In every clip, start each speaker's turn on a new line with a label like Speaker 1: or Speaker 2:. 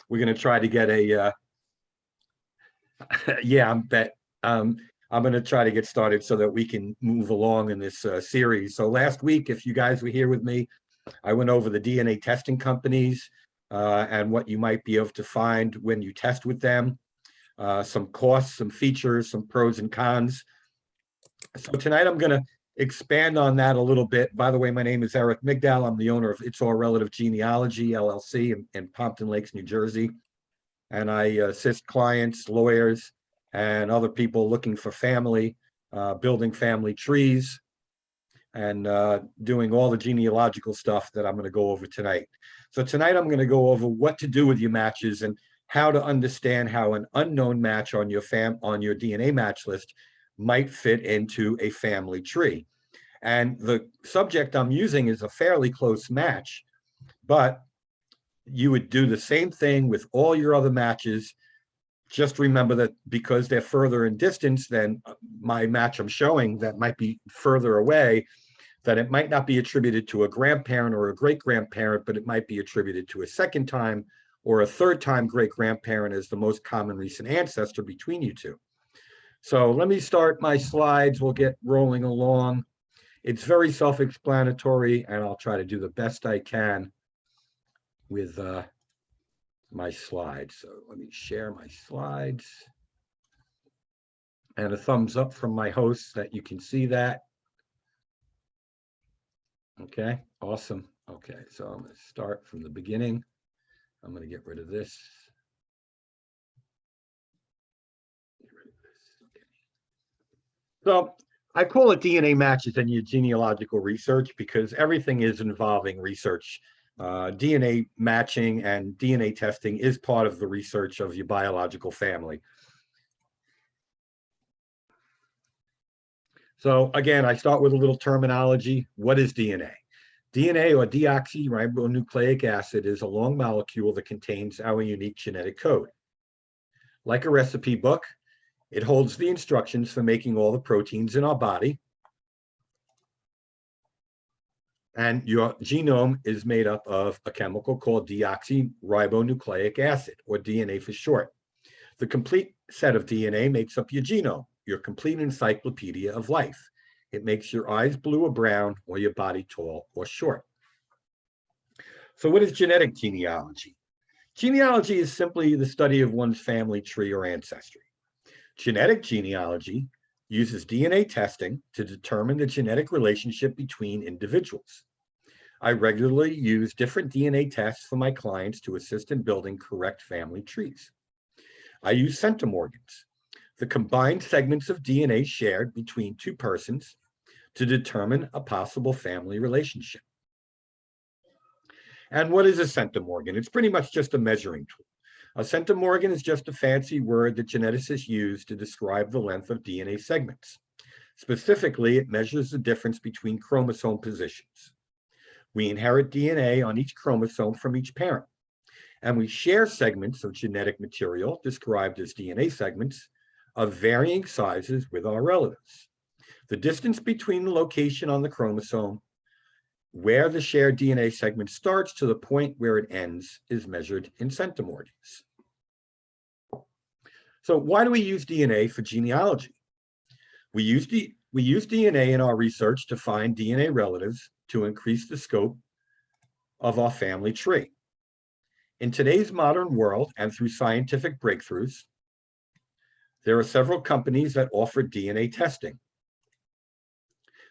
Speaker 1: we're going to try to get a, yeah, I'm going to try to get started so that we can move along in this series. So last week, if you guys were here with me, I went over the DNA testing companies and what you might be able to find when you test with them, some costs, some features, some pros and cons. So tonight I'm going to expand on that a little bit. By the way, my name is Eric Migdal. I'm the owner of It's All Relative Genealogy, LLC in Pompton Lakes, New Jersey. And I assist clients, lawyers, and other people looking for family, building family trees, and doing all the genealogical stuff that I'm going to go over tonight. So tonight I'm going to go over what to do with your matches and how to understand how an unknown match on your DNA match list might fit into a family tree. And the subject I'm using is a fairly close match, but you would do the same thing with all your other matches. Just remember that because they're further in distance than my match I'm showing that might be further away, that it might not be attributed to a grandparent or a great-grandparent, but it might be attributed to a second time or a third time great-grandparent as the most common recent ancestor between you two. So let me start my slides. We'll get rolling along. It's very self-explanatory, and I'll try to do the best I can with my slides. So let me share my slides. And a thumbs up from my hosts that you can see that. Okay, awesome. Okay, so I'm going to start from the beginning. I'm going to get rid of this. So I call it DNA matches in your genealogical research because everything is involving research. DNA matching and DNA testing is part of the research of your biological family. So again, I start with a little terminology. What is DNA? DNA, or deoxyribonucleic acid, is a long molecule that contains our unique genetic code. Like a recipe book, it holds the instructions for making all the proteins in our body. And your genome is made up of a chemical called deoxyribonucleic acid, or DNA for short. The complete set of DNA makes up your genome, your complete encyclopedia of life. It makes your eyes blue or brown, or your body tall or short. So what is genetic genealogy? Genealogy is simply the study of one's family tree or ancestry. Genetic genealogy uses DNA testing to determine the genetic relationship between individuals. I regularly use different DNA tests for my clients to assist in building correct family trees. I use centimorgans, the combined segments of DNA shared between two persons, to determine a possible family relationship. And what is a centimorgan? It's pretty much just a measuring tool. A centimorgan is just a fancy word that geneticists use to describe the length of DNA segments. Specifically, it measures the difference between chromosome positions. We inherit DNA on each chromosome from each parent, and we share segments of genetic material, described as DNA segments, of varying sizes with our relatives. The distance between the location on the chromosome where the shared DNA segment starts to the point where it ends is measured in centimorgans. So why do we use DNA for genealogy? We use DNA in our research to find DNA relatives to increase the scope of our family tree. In today's modern world and through scientific breakthroughs, there are several companies that offer DNA testing.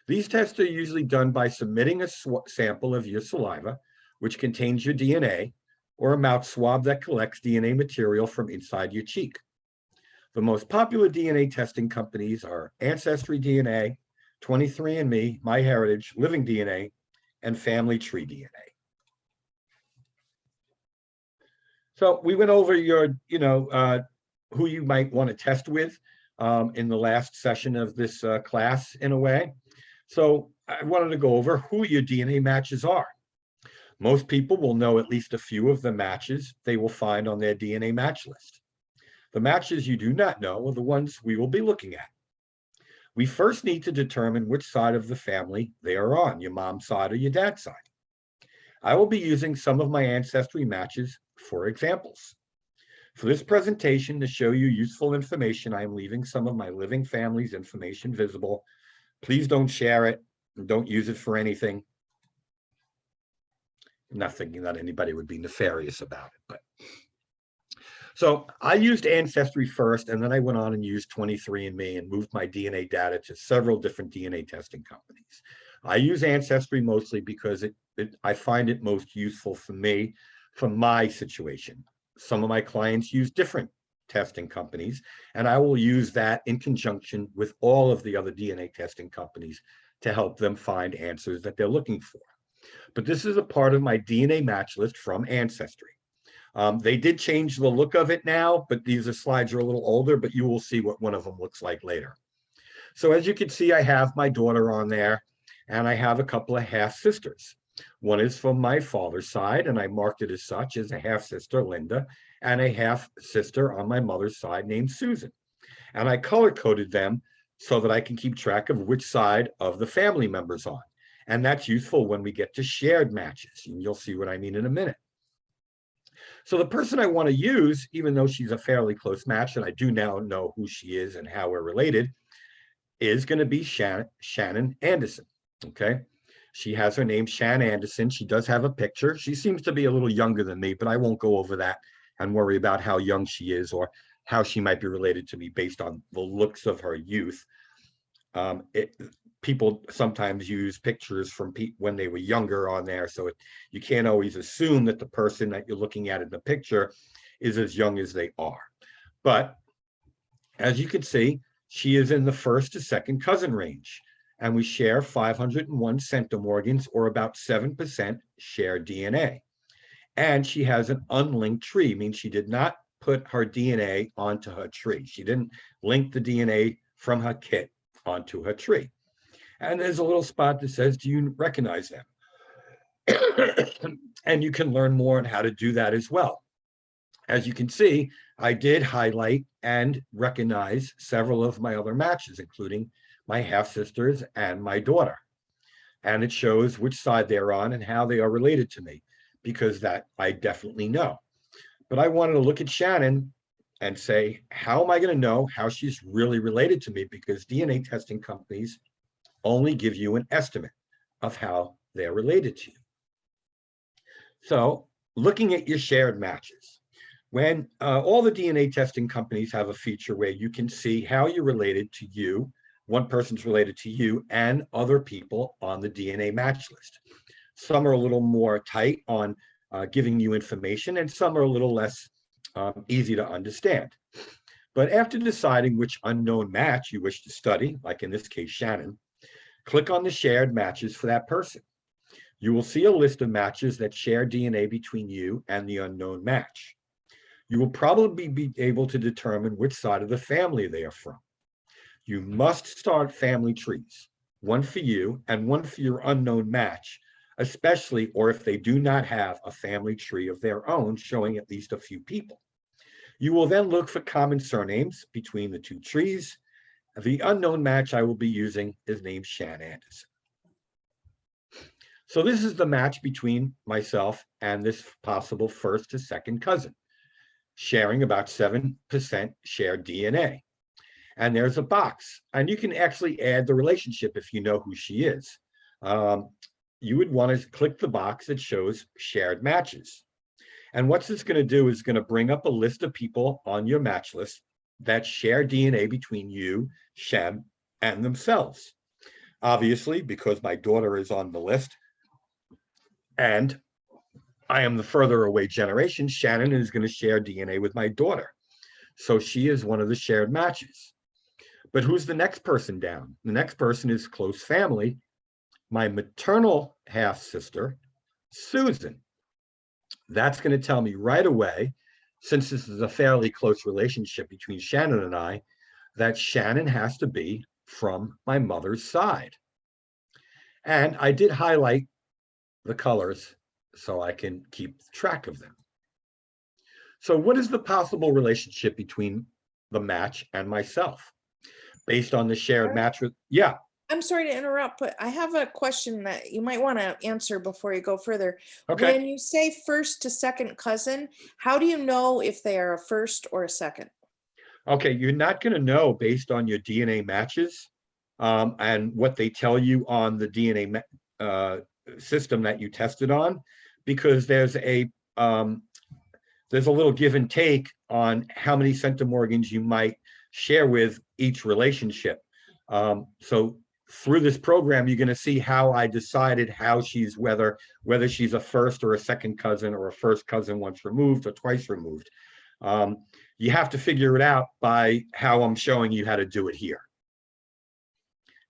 Speaker 1: These tests are usually done by submitting a sample of your saliva, which contains your DNA, or a mouth swab that collects DNA material from inside your cheek. The most popular DNA testing companies are Ancestry DNA, 23andMe, MyHeritage, Living DNA, and Family Tree DNA. So we went over your, who you might want to test with in the last session of this class in a way. So I wanted to go over who your DNA matches are. Most people will know at least a few of the matches they will find on their DNA match list. The matches you do not know are the ones we will be looking at. We first need to determine which side of the family they are on, your mom's side or your dad's side. I will be using some of my ancestry matches for examples. For this presentation, to show you useful information, I am leaving some of my living family's information visible. Please don't share it and don't use it for anything. Nothing that anybody would be nefarious about it, but. So I used Ancestry first, and then I went on and used 23andMe and moved my DNA data to several different DNA testing companies. I use Ancestry mostly because I find it most useful for me, for my situation. Some of my clients use different testing companies, and I will use that in conjunction with all of the other DNA testing companies to help them find answers that they're looking for. But this is a part of my DNA match list from Ancestry. They did change the look of it now, but these slides are a little older, but you will see what one of them looks like later. So as you can see, I have my daughter on there, and I have a couple of half sisters. One is from my father's side, and I marked it as such, as a half sister, Linda, and a half sister on my mother's side named Susan. And I color coded them so that I can keep track of which side of the family members on. And that's useful when we get to shared matches, and you'll see what I mean in a minute. So the person I want to use, even though she's a fairly close match, and I do now know who she is and how we're related, is going to be Shannon Anderson, okay? She has her name, Shan Anderson. She does have a picture. She seems to be a little younger than me, but I won't go over that and worry about how young she is or how she might be related to me based on the looks of her youth. People sometimes use pictures from when they were younger on there, so you can't always assume that the person that you're looking at in the picture is as young as they are. But as you can see, she is in the first to second cousin range, and we share 501 centimorgans, or about 7% shared DNA. And she has an unlinked tree, means she did not put her DNA onto her tree. She didn't link the DNA from her kit onto her tree. And there's a little spot that says, do you recognize them? And you can learn more on how to do that as well. As you can see, I did highlight and recognize several of my other matches, including my half-sisters and my daughter. And it shows which side they're on and how they are related to me, because that I definitely know. But I wanted to look at Shannon and say, how am I going to know how she's really related to me? Because DNA testing companies only give you an estimate of how they're related to you. So looking at your shared matches, when all the DNA testing companies have a feature where you can see how you're related to you, one person's related to you and other people on the DNA match list. Some are a little more tight on giving you information, and some are a little less easy to understand. But after deciding which unknown match you wish to study, like in this case, Shannon, click on the shared matches for that person. You will see a list of matches that share DNA between you and the unknown match. You will probably be able to determine which side of the family they are from. You must start family trees, one for you and one for your unknown match, especially or if they do not have a family tree of their own showing at least a few people. You will then look for common surnames between the two trees. The unknown match I will be using is named Shan Anderson. So this is the match between myself and this possible first to second cousin, sharing about 7% shared DNA. And there's a box, and you can actually add the relationship if you know who she is. You would want to click the box that shows shared matches. And what this going to do is going to bring up a list of people on your match list that share DNA between you, Shem, and themselves. Obviously, because my daughter is on the list, and I am the further away generation, Shannon is going to share DNA with my daughter. So she is one of the shared matches. But who's the next person down? The next person is close family, my maternal half-sister, Susan. That's going to tell me right away, since this is a fairly close relationship between Shannon and I, that Shannon has to be from my mother's side. And I did highlight the colors so I can keep track of them. So what is the possible relationship between the match and myself? Based on the shared match with, yeah.
Speaker 2: I'm sorry to interrupt, but I have a question that you might want to answer before you go further.
Speaker 1: Okay.
Speaker 2: When you say first to second cousin, how do you know if they are a first or a second?
Speaker 1: Okay, you're not going to know based on your DNA matches and what they tell you on the DNA system that you tested on, because um, there's a little give and take on how many centimorgans you might share with each relationship. So through this program, you're going to see how I decided how she's whether she's a first or a second cousin, or a first cousin once removed or twice removed. Um, you have to figure it out by how I'm showing you how to do it here.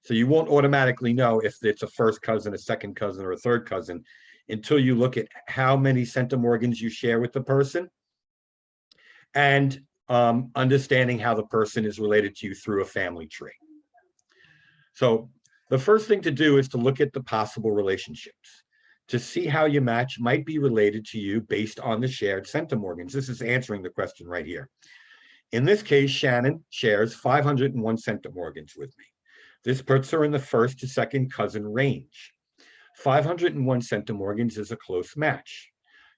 Speaker 1: So you won't automatically know if it's a first cousin, a second cousin, or a third cousin until you look at how many centimorgans you share with the person, and understanding how the person is related to you through a family tree. So the first thing to do is to look at the possible relationships to see how your match might be related to you based on the shared centimorgans. This is answering the question right here. In this case, Shannon shares 501 centimorgans with me. This puts her in the first to second cousin range. 501 centimorgans is a close match.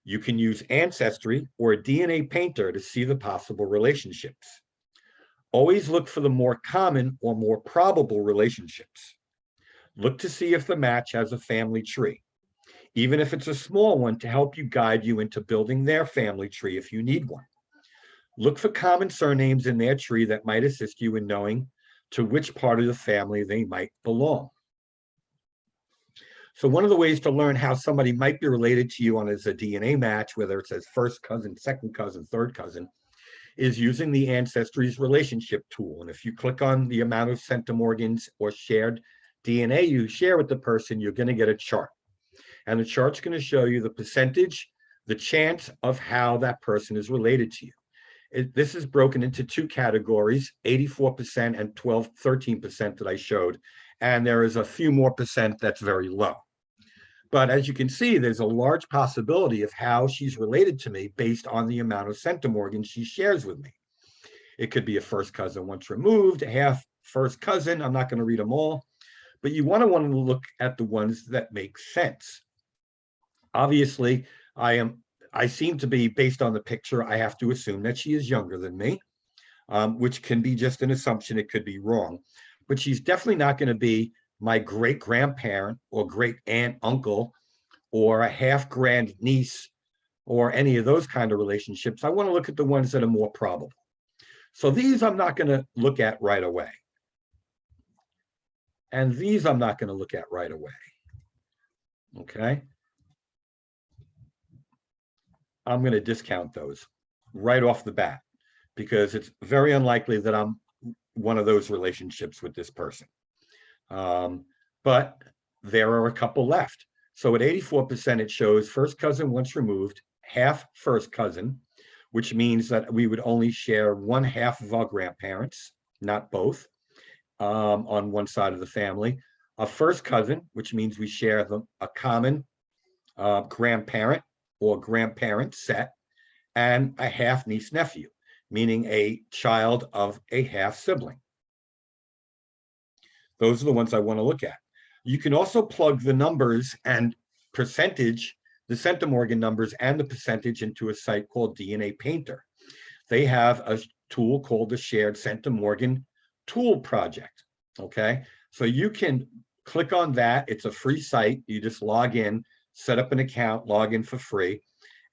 Speaker 1: You can use Ancestry or a DNA painter to see the possible relationships. Always look for the more common or more probable relationships. Look to see if the match has a family tree, even if it's a small one, to help you guide you into building their family tree if you need one. Look for common surnames in their tree that might assist you in knowing to which part of the family they might belong. So one of the ways to learn how somebody might be related to you on as a DNA match, whether it says first cousin, second cousin, third cousin, is using the Ancestry's relationship tool. And if you click on the amount of centimorgans or shared DNA you share with the person, you're going to get a chart. And the chart's going to show you the percentage, the chance of how that person is related to you. This is broken into two categories, 84% and 13% that I showed. And there is a few more percent that's very low. But as you can see, there's a large possibility of how she's related to me based on the amount of centimorgans she shares with me. It could be a first cousin once removed, a half first cousin. I'm not going to read them all, but you want to look at the ones that make sense. Obviously, I seem to be, based on the picture, I have to assume that she is younger than me, which can be just an assumption. It could be wrong, but she's definitely not going to be my great grandparent or great aunt, uncle, or a half grand niece, or any of those kind of relationships. I want to look at the ones that are more probable. So these I'm not going to look at right away. And these I'm not going to look at right away. Okay. I'm going to discount those right off the bat because it's very unlikely that I'm one of those relationships with this person. But there are a couple left. So at 84%, it shows first cousin once removed, half first cousin, which means that we would only share one half of our grandparents, not both, on one side of the family. A first cousin, which means we share a common grandparent or grandparent set, and a half niece nephew, meaning a child of a half sibling. Those are the ones I want to look at. You can also plug the numbers and percentage, the centimorgan numbers and the percentage, into a site called DNA Painter. They have a tool called the Shared Centimorgan Tool Project. Okay, so you can click on that. It's a free site. You just log in, set up an account, log in for free,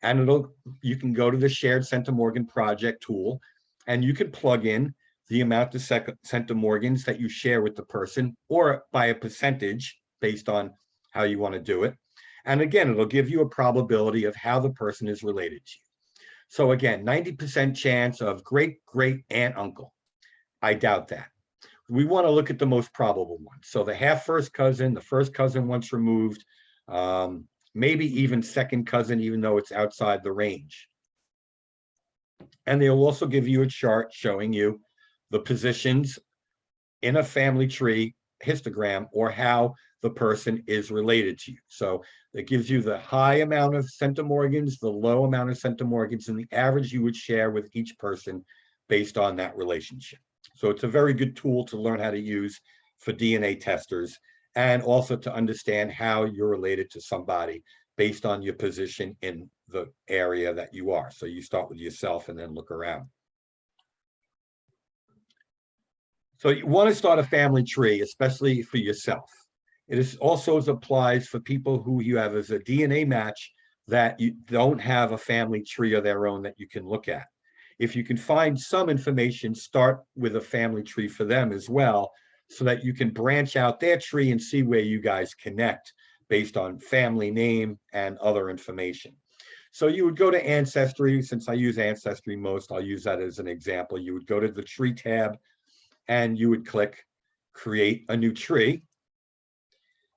Speaker 1: and you can go to the Shared Centimorgan Project tool, and you can plug in the amount of centimorgans that you share with the person, or by a percentage based on how you want to do it. And again, it'll give you a probability of how the person is related to you. So again, 90% chance of great aunt, uncle. I doubt that. We want to look at the most probable ones. So the half first cousin, the first cousin once removed, maybe even second cousin, even though it's outside the range. And they'll also give you a chart showing you the positions in a family tree histogram, or how the person is related to you. So it gives you the high amount of centimorgans, the low amount of centimorgans, and the average you would share with each person based on that relationship. So it's a very good tool to learn how to use for DNA testers, and also to understand how you're related to somebody based on your position in the area that you are. So you start with yourself and then look around. So you want to start a family tree, especially for yourself. It is also applies for people who you have as a DNA match that you don't have a family tree of their own that you can look at. If you can find some information, start with a family tree for them as well, so that you can branch out their tree and see where you guys connect based on family name and other information. So you would go to Ancestry. Since I use Ancestry most, I'll use that as an example. You would go to the tree tab and you would click create a new tree,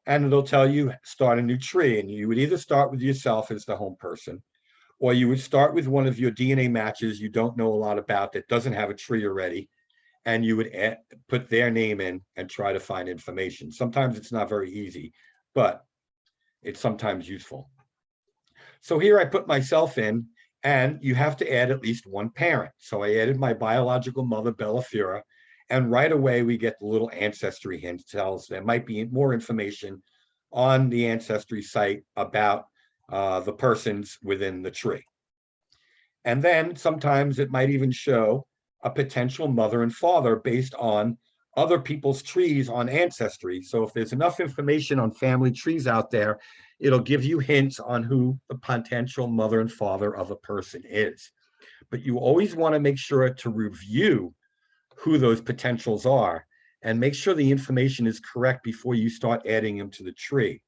Speaker 1: and it'll tell you start a new tree. And you would either start with yourself as the home person, or you would start with one of your DNA matches you don't know a lot about that doesn't have a tree already, and you would put their name in and try to find information. Sometimes it's not very easy, but it's sometimes useful. So here I put myself in, and you have to add at least one parent. So I added my biological mother, Bella Fura, and right away we get the little ancestry hint tells there might be more information on the ancestry site about the persons within the tree. And then sometimes it might even show a potential mother and father based on other people's trees on Ancestry. So if there's enough information on family trees out there, it'll give you hints on who the potential mother and father of a person is. But you always want to make sure to review who those potentials are and make sure the information is correct before you start adding them to the tree.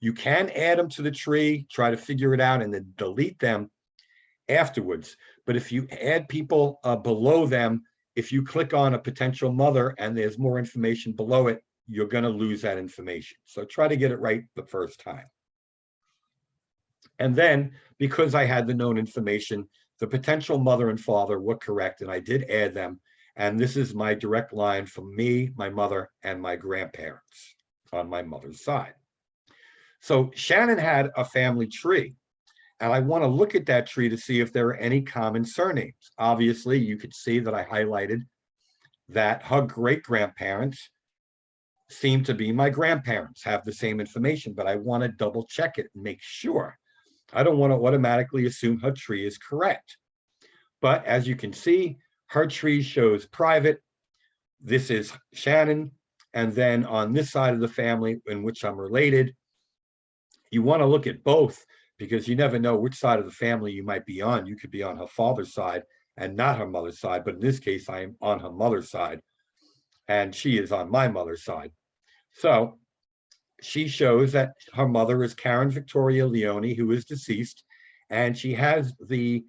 Speaker 1: You can add them to the tree, try to figure it out, and then delete them afterwards. But if you add people below them, if you click on a potential mother and there's more information below it, you're going to lose that information. So try to get it right the first time. And then, because I had the known information, the potential mother and father were correct, and I did add them. And this is my direct line from me, my mother, and my grandparents on my mother's side. So Shannon had a family tree, and I want to look at that tree to see if there are any common surnames. Obviously, you could see that I highlighted that her great-grandparents seem to be my grandparents, have the same information, but I want to double check it and make sure. I don't want to automatically assume her tree is correct. But as you can see, her tree shows private. This is Shannon. And then on this side of the family in which I'm related, you want to look at both, because you never know which side of the family you might be on. You could be on her father's side and not her mother's side. But in this case, I am on her mother's side, and she is on my mother's side. So she shows that her mother is Karen Victoria Leone, who is deceased, and she has the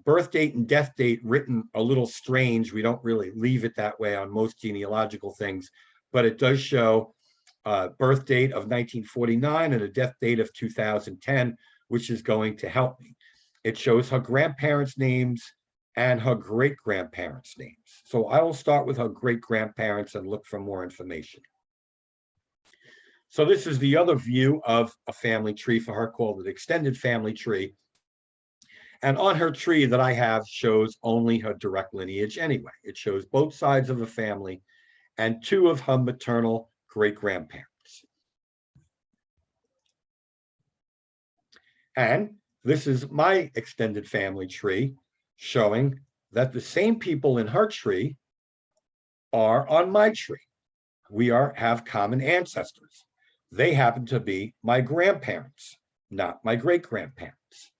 Speaker 1: birth date and death date written a little strange. We don't really leave it that way on most genealogical things, but it does show a birth date of 1949 and a death date of 2010, which is going to help me. It shows her grandparents' names and her great-grandparents' names. So I will start with her great-grandparents and look for more information. So this is the other view of a family tree for her, called an extended family tree. And on her tree that I have shows only her direct lineage anyway. It shows both sides of the family and two of her maternal great-grandparents. And this is my extended family tree, showing that the same people in her tree are on my tree. We have common ancestors. They happen to be my grandparents, not my great-grandparents.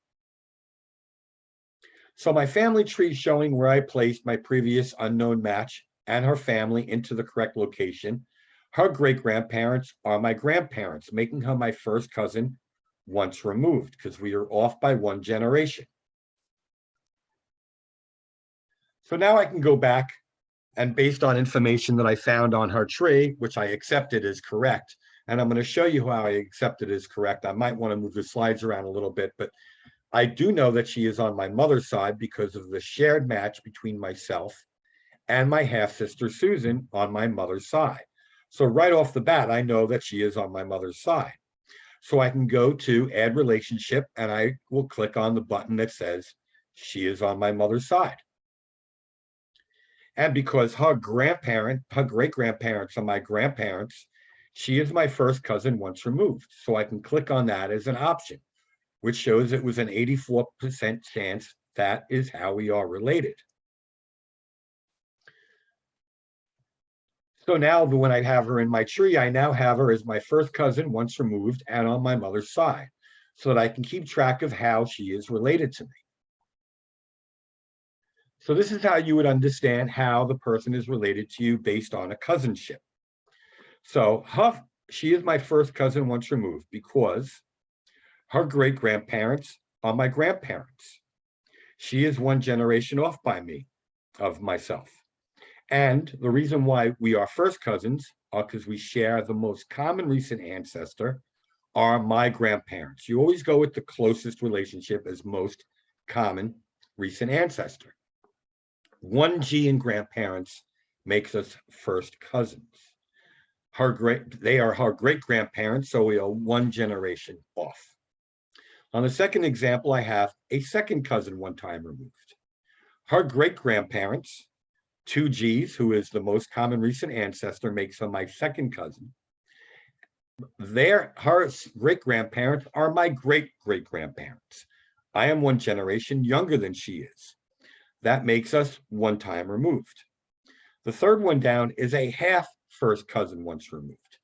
Speaker 1: So my family tree is showing where I placed my previous unknown match and her family into the correct location. Her great-grandparents are my grandparents, making her my first cousin once removed, because we are off by one generation. So now I can go back, and based on information that I found on her tree, which I accepted as correct, and I'm going to show you how I accept it as correct. I might want to move the slides around a little bit, but I do know that she is on my mother's side because of the shared match between myself and my half-sister Susan on my mother's side. So right off the bat, I know that she is on my mother's side. So I can go to add relationship, and I will click on the button that says she is on my mother's side. And because her great-grandparents are my grandparents, she is my first cousin once removed. So I can click on that as an option, which shows it was an 84% chance that is how we are related. So now when I have her in my tree, I now have her as my first cousin once removed and on my mother's side, so that I can keep track of how she is related to me. So this is how you would understand how the person is related to you based on a cousinship. So she is my first cousin once removed because her great-grandparents are my grandparents. She is one generation off by me, of myself. And the reason why we are first cousins are because we share the most common recent ancestor, are my grandparents. You always go with the closest relationship as most common recent ancestor. 1G in grandparents makes us first cousins. They are her great-grandparents, so we are one generation off. On the second example, I have a second cousin one time removed. Her great-grandparents, 2Gs, who is the most common recent ancestor, makes her my second cousin. Her great-grandparents are my great-great-grandparents. I am one generation younger than she is. That makes us one time removed. The third one down is a half first cousin once removed.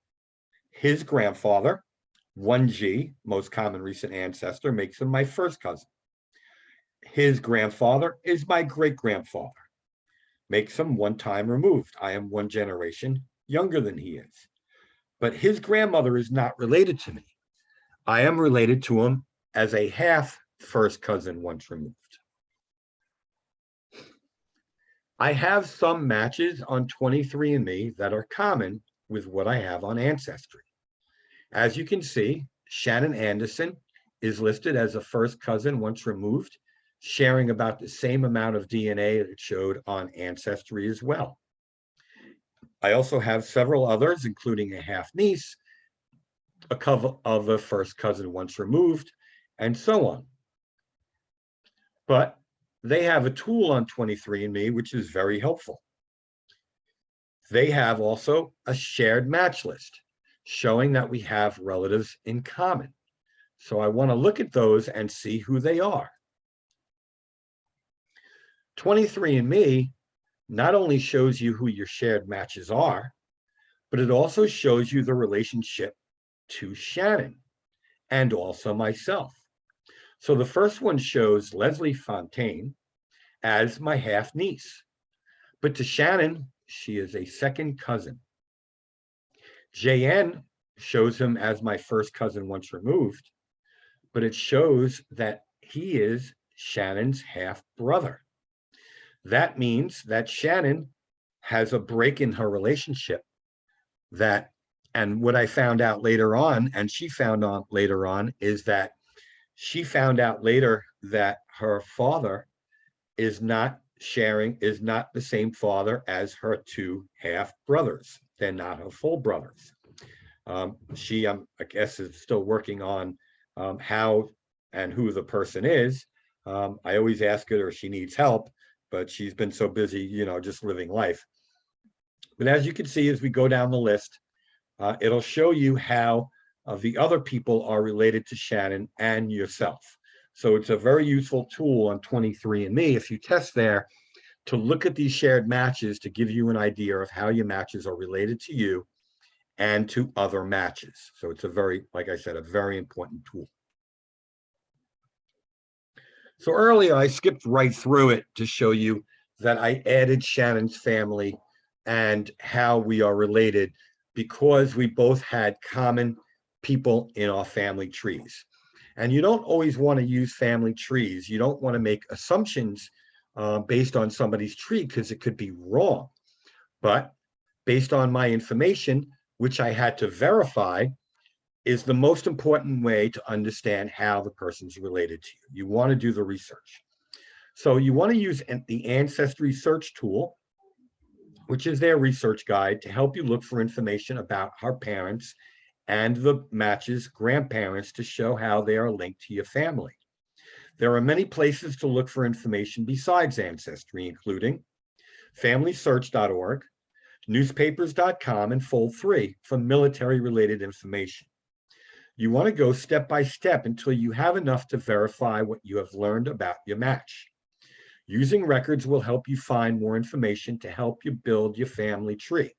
Speaker 1: His grandfather, 1G, most common recent ancestor, makes him my first cousin. His grandfather is my great-grandfather, makes him one time removed. I am one generation younger than he is. But his grandmother is not related to me. I am related to him as a half first cousin once removed. I have some matches on 23andMe that are common with what I have on Ancestry. As you can see, Shannon Anderson is listed as a first cousin once removed, sharing about the same amount of DNA that it showed on Ancestry as well. I also have several others, including a half niece, a couple of a first cousin once removed, and so on. But they have a tool on 23andMe, which is very helpful. They have also a shared match list showing that we have relatives in common. So I want to look at those and see who they are. 23andMe not only shows you who your shared matches are, but it also shows you the relationship to Shannon and also myself. So the first one shows Leslie Fontaine as my half niece, but to Shannon, she is a second cousin. JN shows him as my first cousin once removed, but it shows that he is Shannon's half brother. That means that Shannon has a break in her relationship and what I found out later on, and she found out later on, is that she found out later that her father is not the same father as her two half brothers. They're not her full brothers. She, I guess, is still working on how and who the person is. I always ask her if she needs help, but she's been so busy, just living life. But as you can see, as we go down the list, it'll show you how the other people are related to Shannon and yourself. So it's a very useful tool on 23andMe if you test there to look at these shared matches to give you an idea of how your matches are related to you and to other matches. So it's a very, like I said, a very important tool. So earlier I skipped right through it to show you that I added Shannon's family and how we are related because we both had common people in our family trees. And you don't always want to use family trees. You don't want to make assumptions based on somebody's tree because it could be wrong. But based on my information, which I had to verify, is the most important way to understand how the person's related to you. You want to do the research. So you want to use the Ancestry search tool, which is their research guide to help you look for information about our parents and the matches grandparents to show how they are linked to your family. There are many places to look for information besides Ancestry, including FamilySearch.org, newspapers.com, and Fold 3 for military-related information. You want to go step by step until you have enough to verify what you have learned about your match. Using records will help you find more information to help you build your family tree.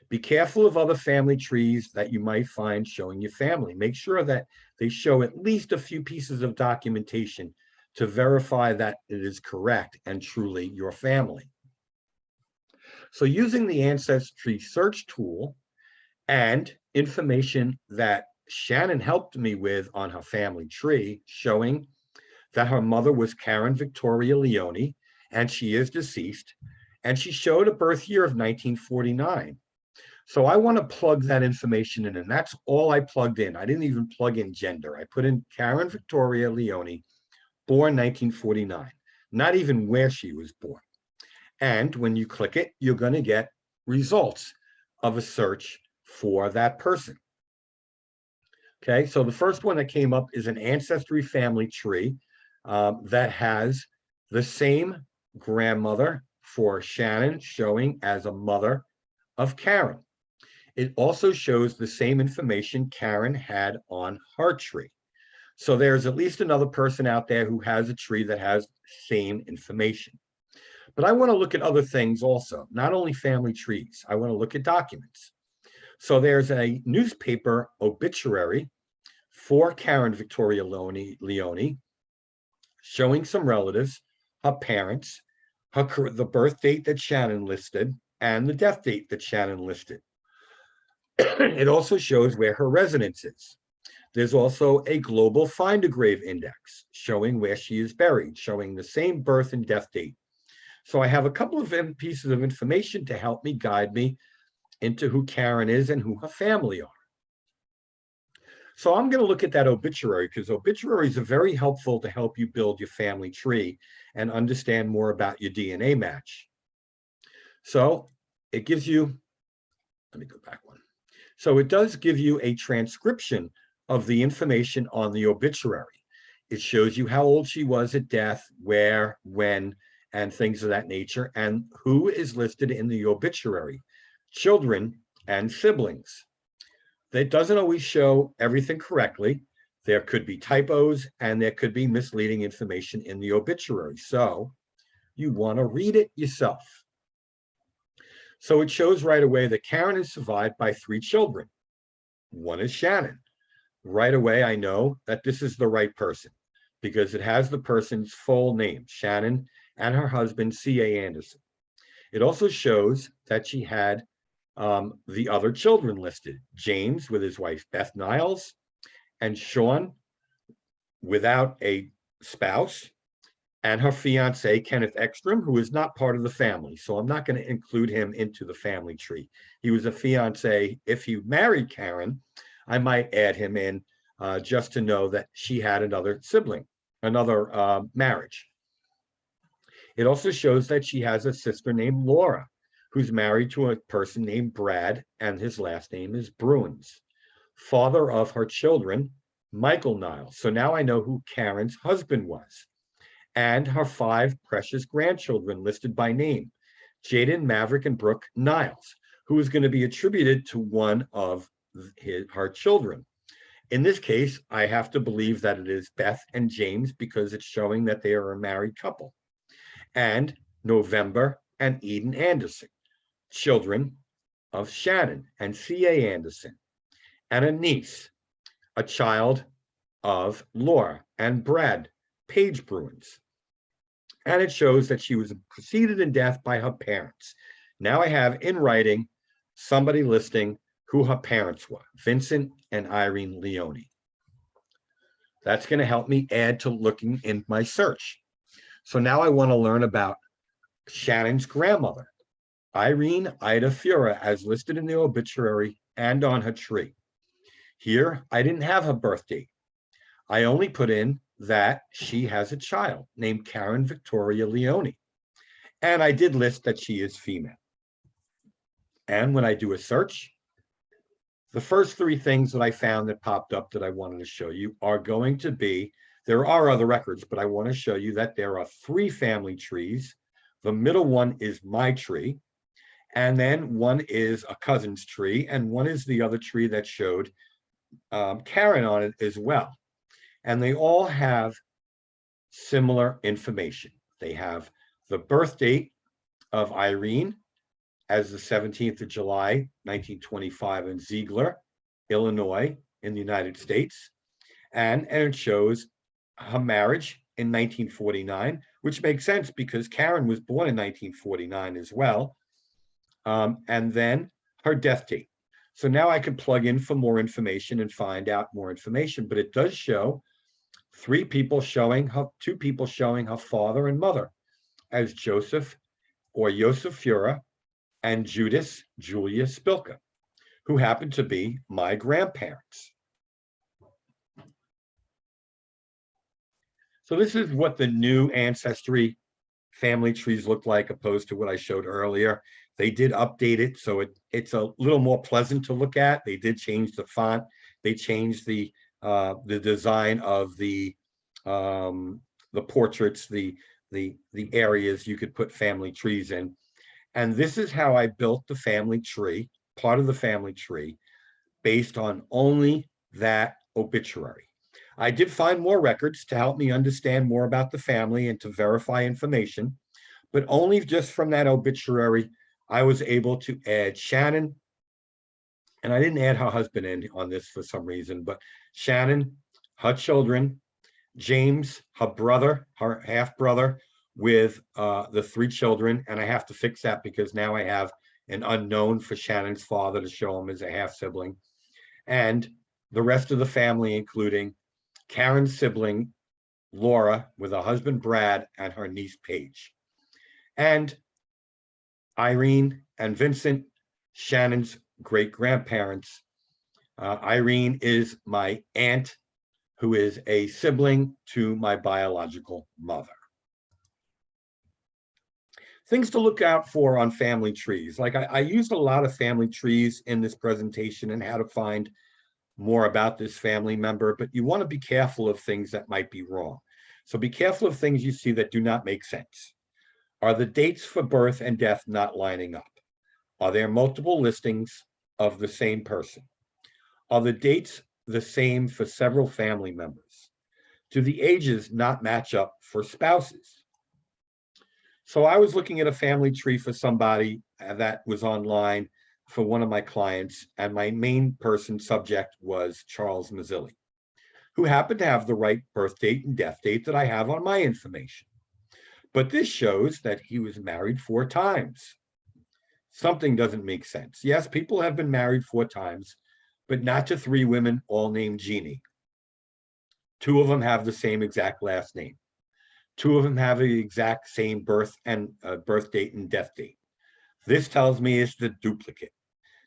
Speaker 1: Be careful of other family trees that you might find showing your family. Make sure that they show at least a few pieces of documentation to verify that it is correct and truly your family. So using the Ancestry search tool and information that Shannon helped me with on her family tree, showing that her mother was Karen Victoria Leone, and she is deceased, and she showed a birth year of 1949. So I want to plug that information in, and that's all I plugged in. I didn't even plug in gender. I put in Karen Victoria Leone, born 1949, not even where she was born. And when you click it, you're going to get results of a search for that person. Okay, so the first one that came up is an ancestry family tree that has the same grandmother for Shannon showing as a mother of Karen. It also shows the same information Karen had on her tree. So there's at least another person out there who has a tree that has the same information. But I want to look at other things also, not only family trees. I want to look at documents. So there's a newspaper obituary for Karen Victoria Leone showing some relatives, her parents, the birth date that Shannon listed, and the death date that Shannon listed. It also shows where her residence is. There's also a global find a grave index showing where she is buried, showing the same birth and death date. So I have a couple of pieces of information to help me guide me into who Karen is and who her family are. So I'm going to look at that obituary because obituaries are very helpful to help you build your family tree and understand more about your DNA match. So it gives you, let me go back one. So it does give you a transcription of the information on the obituary. It shows you how old she was at death, where, when, and things of that nature, and who is listed in the obituary, children and siblings. That doesn't always show everything correctly. There could be typos and there could be misleading information in the obituary. So you want to read it yourself. So it shows right away that Karen is survived by 3 children. One is Shannon. Right away, I know that this is the right person because it has the person's full name, Shannon, and her husband, C.A. Anderson. It also shows that she had the other children listed, James with his wife, Beth Niles, and Sean without a spouse, and her fiance, Kenneth Ekstrom, who is not part of the family. So I'm not going to include him into the family tree. He was a fiance. If he married Karen, I might add him in just to know that she had another sibling, another marriage. It also shows that she has a sister named Laura, who's married to a person named Brad, and his last name is Bruins, father of her children, Michael Niles. So now I know who Karen's husband was, and her 5 precious grandchildren listed by name, Jaden, Maverick, and Brooke Niles, who is going to be attributed to one of her children. In this case, I have to believe that it is Beth and James because it's showing that they are a married couple. And November and Eden Anderson, children of Shannon and C.A. Anderson, and a niece, a child of Laura and Brad Page Bruins. And it shows that she was preceded in death by her parents. Now I have in writing somebody listing who her parents were, Vincent and Irene Leone. That's going to help me add to looking in my search. So now I want to learn about Shannon's grandmother, Irene Ida Fura, as listed in the obituary and on her tree. Here, I didn't have her birth date. I only put in that she has a child named Karen Victoria Leone. And I did list that she is female. And when I do a search, the first 3 things that I found that popped up that I wanted to show you are going to be, there are other records, but I want to show you that there are 3 family trees The middle one is my tree. And then one is a cousin's tree, and one is the other tree that showed Karen on it as well. And they all have similar information. They have the birth date of Irene as the 17th of July, 1925 in Ziegler, Illinois, in the United States. And it shows her marriage in 1949, which makes sense because Karen was born in 1949 as well. And then her death date. So now I can plug in for more information and find out more information, but it does show two people showing her father and mother as Joseph or Josef Fura and Julia Spilka, who happen to be my grandparents. So this is what the new ancestry family trees look like opposed to what I showed earlier. They did update it, so it's a little more pleasant to look at. They did change the font. They changed the design of the portraits, the areas you could put family trees in. And this is how I built the family tree, part of the family tree, based on only that obituary. I did find more records to help me understand more about the family and to verify information, but only just from that obituary, I was able to add Shannon, and I didn't add her husband in on this for some reason, but Shannon, her children, James, her brother, her half-brother, with the 3 children, and I have to fix that because now I have an unknown for Shannon's father to show him as a half-sibling, and the rest of the family, including Karen's sibling, Laura, with her husband, Brad, and her niece, Paige. And Irene and Vincent, Shannon's great-grandparents. Irene is my aunt, who is a sibling to my biological mother. Things to look out for on family trees. Like I used a lot of family trees in this presentation and how to find more about this family member, but you want to be careful of things that might be wrong. So be careful of things you see that do not make sense. Are the dates for birth and death not lining up? Are there multiple listings of the same person? Are the dates the same for several family members? Do the ages not match up for spouses? So I was looking at a family tree for somebody that was online for one of my clients, and my main person subject was Charles Mazzilli, who happened to have the right birth date and death date that I have on my information. But this shows that he was married 4 times. Something doesn't make sense. Yes, people have been married 4 times, but not to 3 women all named Jeannie. 2 of them have the same exact last name. 2 of them have the exact same birth date and death date. This tells me it's the duplicate.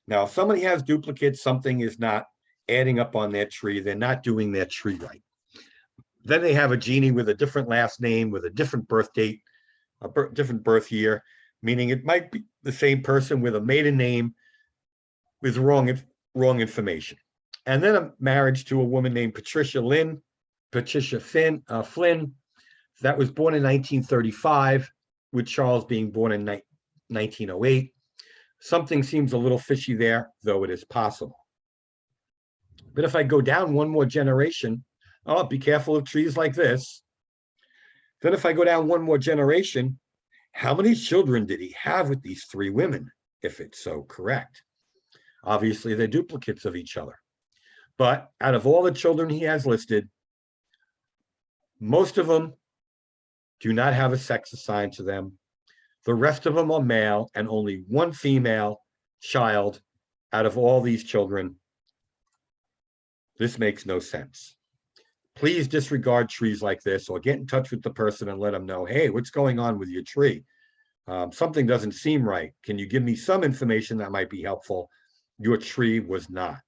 Speaker 1: Now, if somebody has duplicates, something is not adding up on their tree. They're not doing their tree right. Then they have a Jeannie with a different last name, with a different birth date, different birth year, meaning it might be the same person with a maiden name with wrong information. And then a marriage to a woman named Patricia Flynn, that was born in 1935, with Charles being born in 1908. Something seems a little fishy there, though it is possible. But if I go down one more generation, oh, be careful of trees like this. Then if I go down one more generation, how many children did he have with these 3 women, if it's so correct? Obviously, they're duplicates of each other. But out of all the children he has listed, most of them do not have a sex assigned to them. The rest of them are male, and only 1 female child out of all these children. This makes no sense. Please disregard trees like this, or get in touch with the person and let them know, hey, what's going on with your tree? Something doesn't seem right. Can you give me some information that might be helpful? Your tree was not.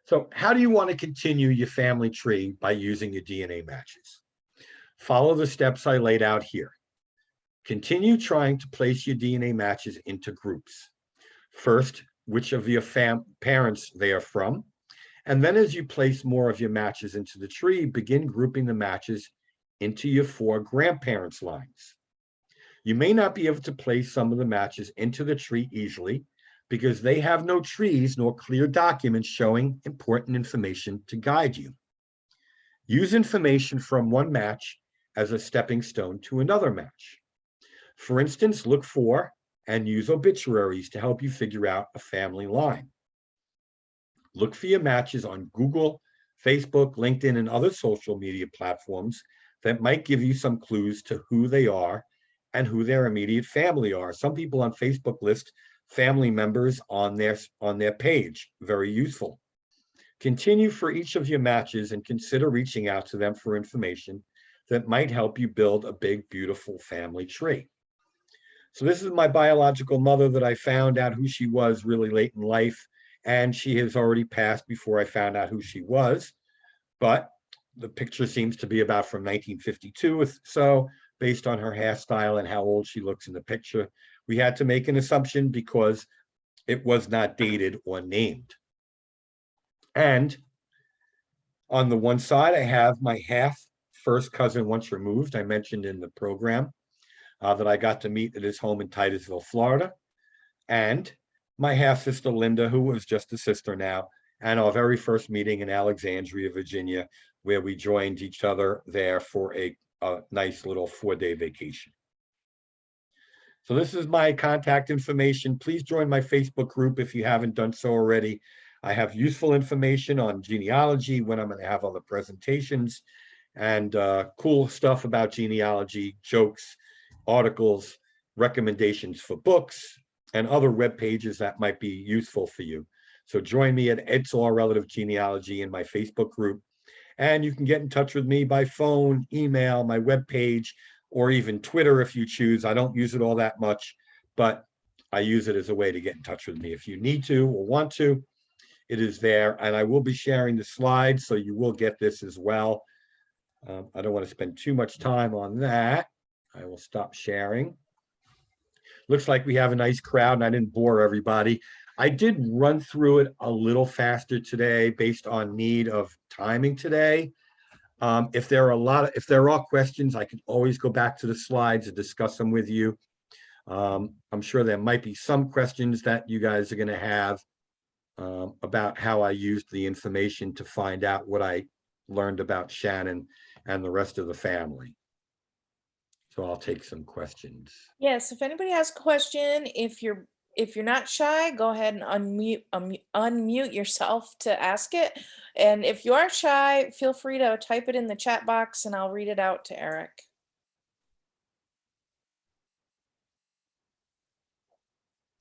Speaker 1: So how do you want to continue your family tree by using your DNA matches? Follow the steps I laid out here. Continue trying to place your DNA matches into groups. First, which of your parents they are from, and then as you place more of your matches into the tree, begin grouping the matches into your 4 grandparents' lines. You may not be able to place some of the matches into the tree easily because they have no trees nor clear documents showing important information to guide you. Use information from one match as a stepping stone to another match. For instance, look for and use obituaries to help you figure out a family line. Look for your matches on Google, Facebook, LinkedIn, and other social media platforms that might give you some clues to who they are and who their immediate family are. Some people on Facebook list family members on their page. Very useful. Continue for each of your matches and consider reaching out to them for information that might help you build a big, beautiful family tree. So this is my biological mother that I found out who she was really late in life, and she has already passed before I found out who she was. But the picture seems to be about from 1952 or so, based on her hairstyle and how old she looks in the picture. We had to make an assumption because it was not dated or named. And on the one side, I have my half first cousin once removed. I mentioned in the program that I got to meet at his home in Titusville, Florida. And my half sister, Linda, who was just a sister now, and our very first meeting in Alexandria, Virginia, where we joined each other there for a nice little 4-day vacation. So this is my contact information. Please join my Facebook group if you haven't done so already. I have useful information on genealogy, when I'm going to have other presentations, and cool stuff about genealogy, jokes, articles, recommendations for books, and other web pages that might be useful for you. So join me at It's All Relative Genealogy in my Facebook group. And you can get in touch with me by phone, email, my webpage, or even Twitter if you choose. I don't use it all that much, but I use it as a way to get in touch with me. If you need to or want to, it is there. And I will be sharing the slides, so you will get this as well. I don't want to spend too much time on that. I will stop sharing. Looks like we have a nice crowd, and I didn't bore everybody. I did run through it a little faster today based on need of timing today. If there are questions, I can always go back to the slides and discuss them with you. I'm sure there might be some questions that you guys are going to have about how I used the information to find out what I learned about Shannon and the rest of the family. So I'll take some questions.
Speaker 2: Yes, if anybody has a question, if you're not shy, go ahead and unmute yourself to ask it. And if you are shy, feel free to type it in the chat box and I'll read it out to Eric.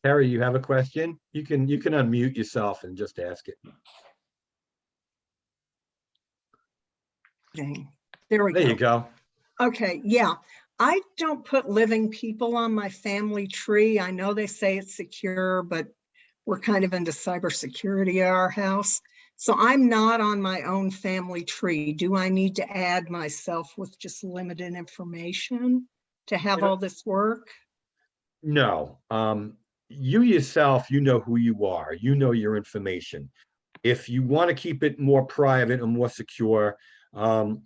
Speaker 1: Terry, you have a question? You can unmute yourself and just ask it.
Speaker 3: Okay, there we go.
Speaker 1: There you go.
Speaker 3: Okay, yeah. I don't put living people on my family tree. I know they say it's secure, but we're kind of into cybersecurity at our house. So I'm not on my own family tree. Do I need to add myself with just limited information to have all this work?
Speaker 1: No. You yourself, you know who you are. You know your information. If you want to keep it more private and more secure, you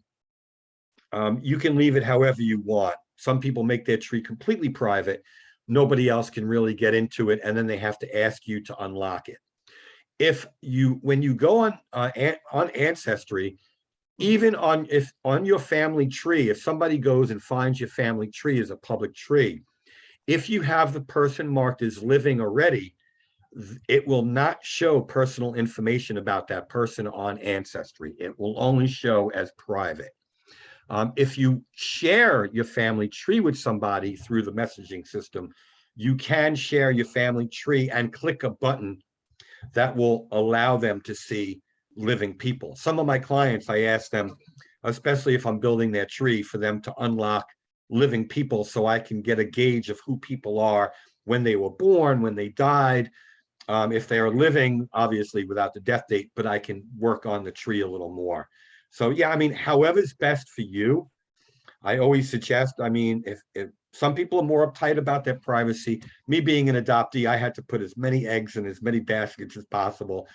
Speaker 1: can leave it however you want. Some people make their tree completely private. Nobody else can really get into it, and then they have to ask you to unlock it. When you go on Ancestry, even on your family tree, if somebody goes and finds your family tree as a public tree, if you have the person marked as living already, it will not show personal information about that person on Ancestry. It will only show as private. If you share your family tree with somebody through the messaging system, you can share your family tree and click a button that will allow them to see living people. Some of my clients, I ask them, especially if I'm building their tree, for them to unlock living people so I can get a gauge of who people are, when they were born, when they died, if they are living, obviously without the death date, but I can work on the tree a little more. So yeah, I mean, however's best for you. I always suggest, I mean, if some people are more uptight about their privacy, me being an adoptee, I had to put as many eggs in as many baskets as possible.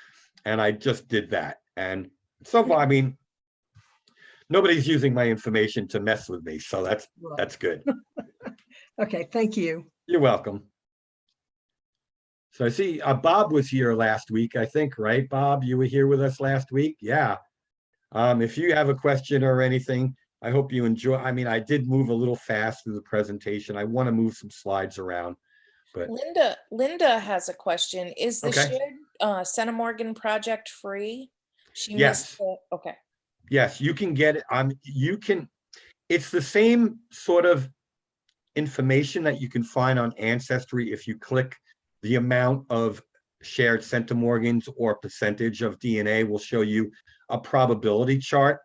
Speaker 1: And I just did that. And so far, I mean, nobody's using my information to mess with me, so that's good.
Speaker 3: Okay, thank you.
Speaker 1: You're welcome. So I see Bob was here last week, I think, right? Bob, you were here with us last week? Yeah. If you have a question or anything, I hope you enjoy. I mean, I did move a little fast through the presentation. I want to move some slides around, but
Speaker 2: Linda has a question. Is the
Speaker 1: okay.
Speaker 2: shared centimorgan project free? She
Speaker 1: Yes.
Speaker 2: missed it. Okay.
Speaker 1: Yes, you can get it. It's the same sort of information that you can find on Ancestry if you click the amount of shared centimorgans or percentage of DNA will show you a probability chart,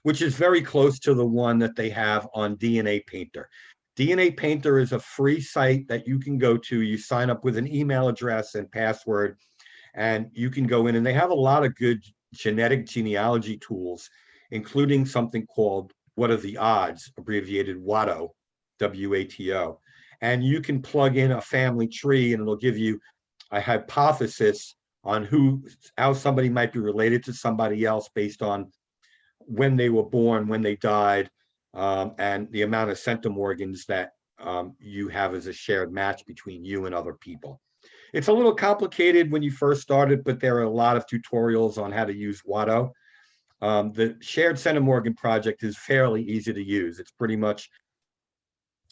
Speaker 1: which is very close to the one that they have on DNA Painter. DNA Painter is a free site that you can go to. You sign up with an email address and password, and you can go in, and they have a lot of good genetic genealogy tools, including something called What Are the Odds, abbreviated WATO, W-A-T-O. And you can plug in a family tree and it'll give you a hypothesis on how somebody might be related to somebody else based on when they were born, when they died, and the amount of centimorgans that you have as a shared match between you and other people. It's a little complicated when you first started, but there are a lot of tutorials on how to use WATO. The shared centimorgan project is fairly easy to use. It's pretty much,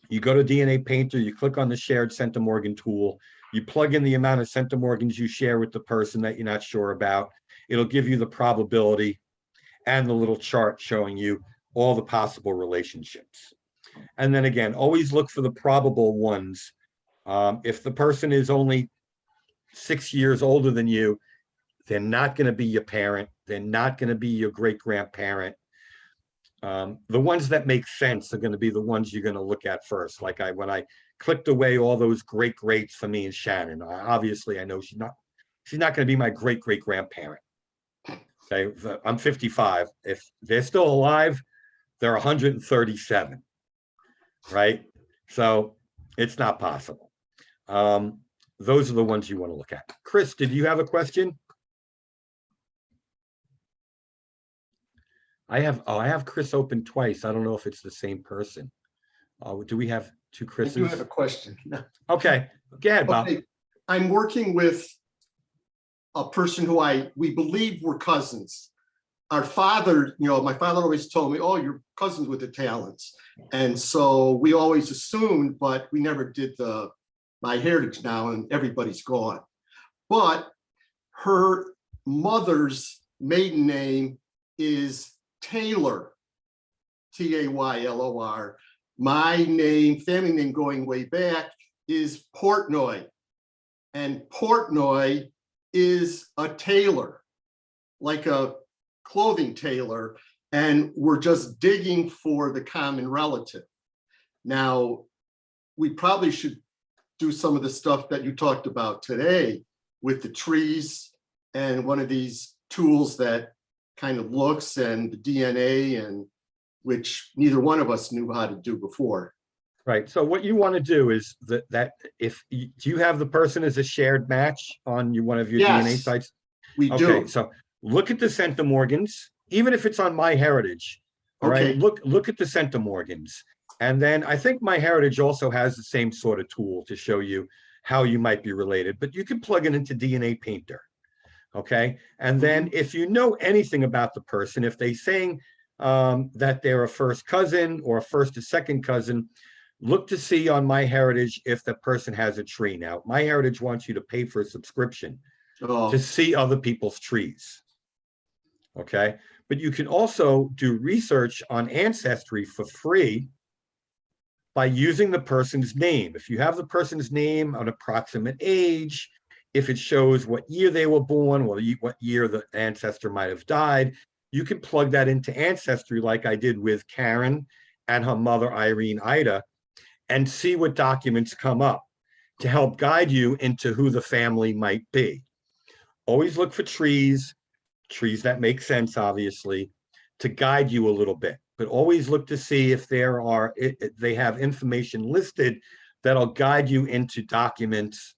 Speaker 1: you go to DNA Painter, you click on the shared centimorgan tool, you plug in the amount of centimorgans you share with the person that you're not sure about. It'll give you the probability and the little chart showing you all the possible relationships. And then again, always look for the probable ones. If the person is only 6 years older than you, they're not going to be your parent. They're not going to be your great-grandparent. The ones that make sense are going to be the ones you're going to look at first. Like when I clicked away all those greats for me and Shannon, obviously I know she's not going to be my great-great-grandparent. Okay, I'm 55. If they're still alive, they're 137, right? So it's not possible. Those are the ones you want to look at. Chris, did you have a question? I have Chris open twice. I don't know if it's the same person. Do we have two Chris's?
Speaker 4: I do have a question.
Speaker 1: Okay, go ahead, Bob.
Speaker 4: Okay. I'm working with a person who we believe were cousins. Our father, my father always told me, oh, you're cousins with the talents. And so we always assumed, but we never did my heritage now, and everybody's gone. But her mother's maiden name is Taylor, Taylor. My name, family name going way back, is Portnoy. And Portnoy is a tailor, like a clothing tailor. And we're just digging for the common relative. Now, we probably should do some of the stuff that you talked about today with the trees and one of these tools that kind of looks and the DNA, and which neither one of us knew how to do before.
Speaker 1: Right. So what you want to do is that if do you have the person as a shared match on one of your DNA sites?
Speaker 4: We do.
Speaker 1: Okay, so look at the centimorgans, even if it's on MyHeritage. All right, look at the centimorgans. And then I think MyHeritage also has the same sort of tool to show you how you might be related, but you can plug it into DNA Painter. Okay, and then if you know anything about the person, if they're saying that they're a first cousin or a first or second cousin, look to see on MyHeritage if the person has a tree. Now, MyHeritage wants you to pay for a subscription to see other people's trees. Okay, but you can also do research on Ancestry for free by using the person's name. If you have the person's name, an approximate age, if it shows what year they were born, or what year the ancestor might have died, you can plug that into Ancestry like I did with Karen and her mother, Irene Ida, and see what documents come up to help guide you into who the family might be. Always look for trees that make sense, obviously, to guide you a little bit, but always look to see if they have information listed that'll guide you into documents,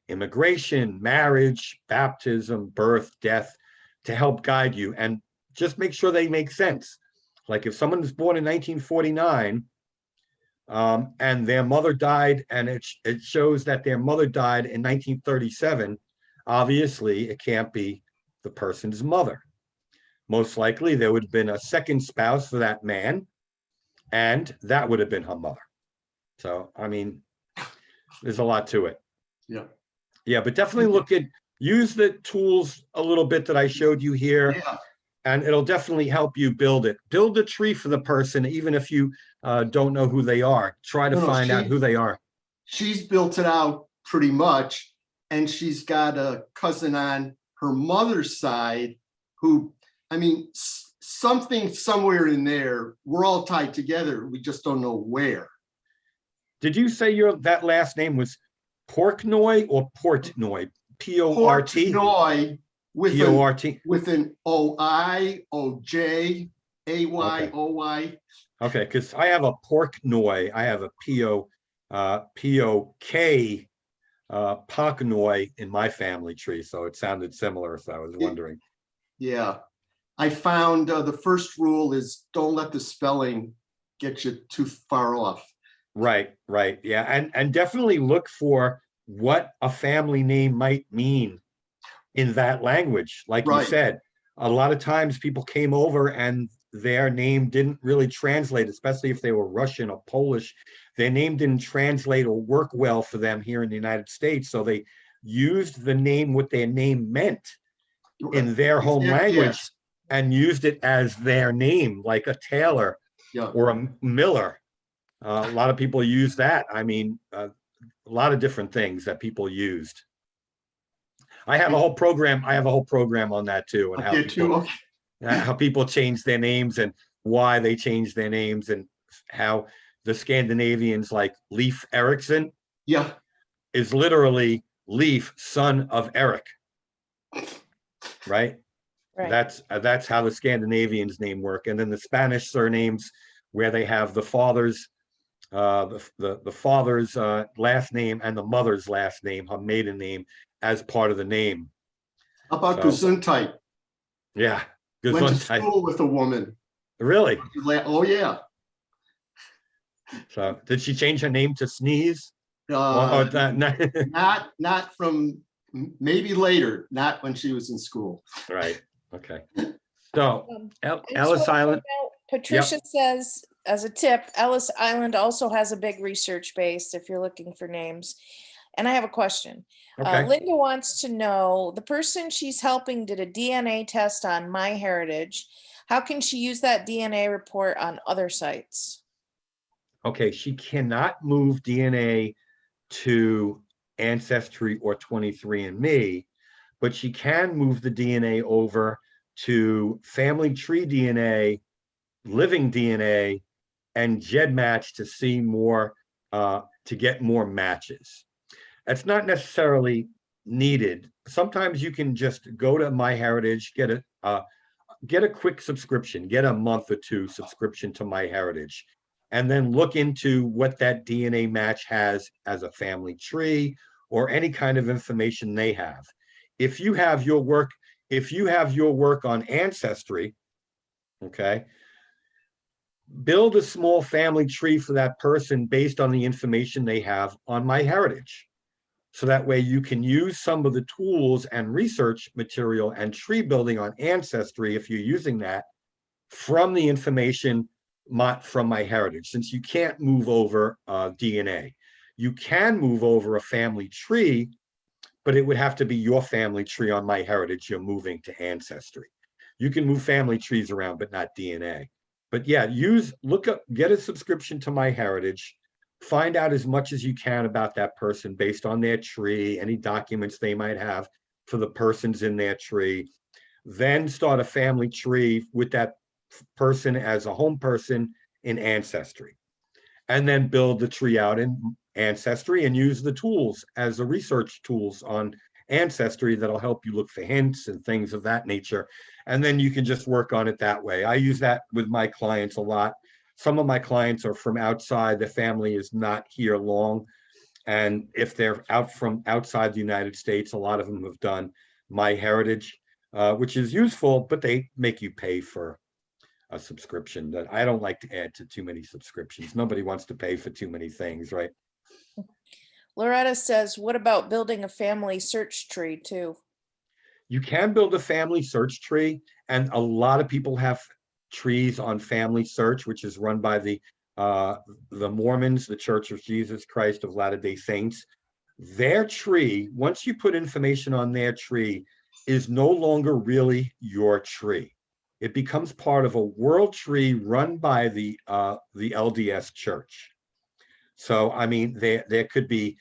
Speaker 1: immigration, marriage, baptism, birth, death, to help guide you. And just make sure they make sense. Like if someone was born in 1949, and their mother died, and it shows that their mother died in 1937, obviously it can't be the person's mother. Most likely there would have been a second spouse for that man, and that would have been her mother. So, I mean, there's a lot to it.
Speaker 4: Yeah.
Speaker 1: Yeah, but definitely use the tools a little bit that I showed you here.
Speaker 4: Yeah.
Speaker 1: And it'll definitely help you build it. Build a tree for the person, even if you don't know who they are. Try to find out who they are.
Speaker 4: She's built it out pretty much, and she's got a cousin on her mother's side who, I mean, something somewhere in there, we're all tied together. We just don't know where.
Speaker 1: Did you say that last name was Portnoy or Portnoy? P-O-R-T?
Speaker 4: Portnoy with
Speaker 1: P-O-R-T.
Speaker 4: with an O-I, O-J, A-Y-O-Y.
Speaker 1: Okay, because I have a Porknoy. I have a P-O-K Pocknoy in my family tree, so it sounded similar, so I was wondering.
Speaker 4: Yeah. I found the first rule is don't let the spelling get you too far off.
Speaker 1: Right, yeah, and definitely look for what a family name might mean in that language. Like you said, a lot of times people came over and their name didn't really translate, especially if they were Russian or Polish. Their name didn't translate or work well for them here in the United States, so they used the name, what their name meant in their home language, and used it as their name, like a Taylor or a Miller. A lot of people use that. I mean, a lot of different things that people used. I have a whole program on that too, and how people change their names and why they change their names, and how the Scandinavians, like Leif Erikson, is literally Leif, son of Eric. Right? That's how the Scandinavians' name work. And then the Spanish surnames, where they have the father's the father's last name and the mother's last name, her maiden name, as part of the name.
Speaker 4: How about Gesundheit?
Speaker 1: Yeah,
Speaker 4: Went to school with a woman.
Speaker 1: Really?
Speaker 4: Oh yeah.
Speaker 1: So did she change her name to Sneeze?
Speaker 4: Not from, maybe later, not when she was in school.
Speaker 1: Right. Okay. So Ellis Island.
Speaker 2: Patricia says, as a tip, Ellis Island also has a big research base if you're looking for names. And I have a question.
Speaker 1: Okay.
Speaker 2: Linda wants to know, the person she's helping did a DNA test on MyHeritage. How can she use that DNA report on other sites?
Speaker 1: Okay, she cannot move DNA to Ancestry or 23andMe, but she can move the DNA over to Family Tree DNA, Living DNA, and GEDmatch to see more, to get more matches. That's not necessarily needed. Sometimes you can just go to MyHeritage, get a quick subscription, get a month or two subscription to MyHeritage, and then look into what that DNA match has as a family tree or any kind of information they have. If you have your work on Ancestry, okay, build a small family tree for that person based on the information they have on MyHeritage. So that way you can use some of the tools and research material and tree building on Ancestry, if you're using that, from the information from MyHeritage. Since you can't move over DNA, you can move over a family tree, but it would have to be your family tree on MyHeritage you're moving to Ancestry. You can move family trees around, but not DNA. But yeah, get a subscription to MyHeritage, find out as much as you can about that person based on their tree, any documents they might have for the persons in their tree, then start a family tree with that person as a home person in Ancestry, and then build the tree out in Ancestry and use the tools as the research tools on Ancestry that'll help you look for hints and things of that nature. And then you can just work on it that way. I use that with my clients a lot. Some of my clients are from outside, the family is not here long. And if they're out from outside the United States, a lot of them have done MyHeritage. which is useful, but they make you pay for a subscription that I don't like to add to too many subscriptions. Nobody wants to pay for too many things, right?
Speaker 2: Loretta says, what about building a family search tree too?
Speaker 1: You can build a family search tree, and a lot of people have trees on Family Search, which is run by the Mormons, the Church of Jesus Christ of Latter-day Saints. Their tree, once you put information on their tree, is no longer really your tree. It becomes part of a world tree run by the LDS Church. So, I mean, there could be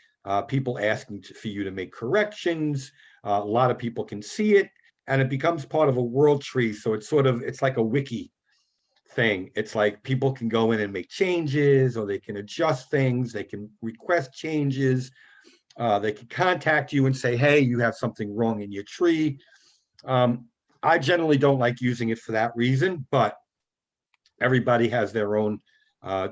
Speaker 1: people asking for you to make corrections. A lot of people can see it, and it becomes part of a world tree. So it's like a wiki thing. It's like people can go in and make changes, or they can adjust things. They can request changes. They can contact you and say, hey, you have something wrong in your tree. I generally don't like using it for that reason, but everybody has their own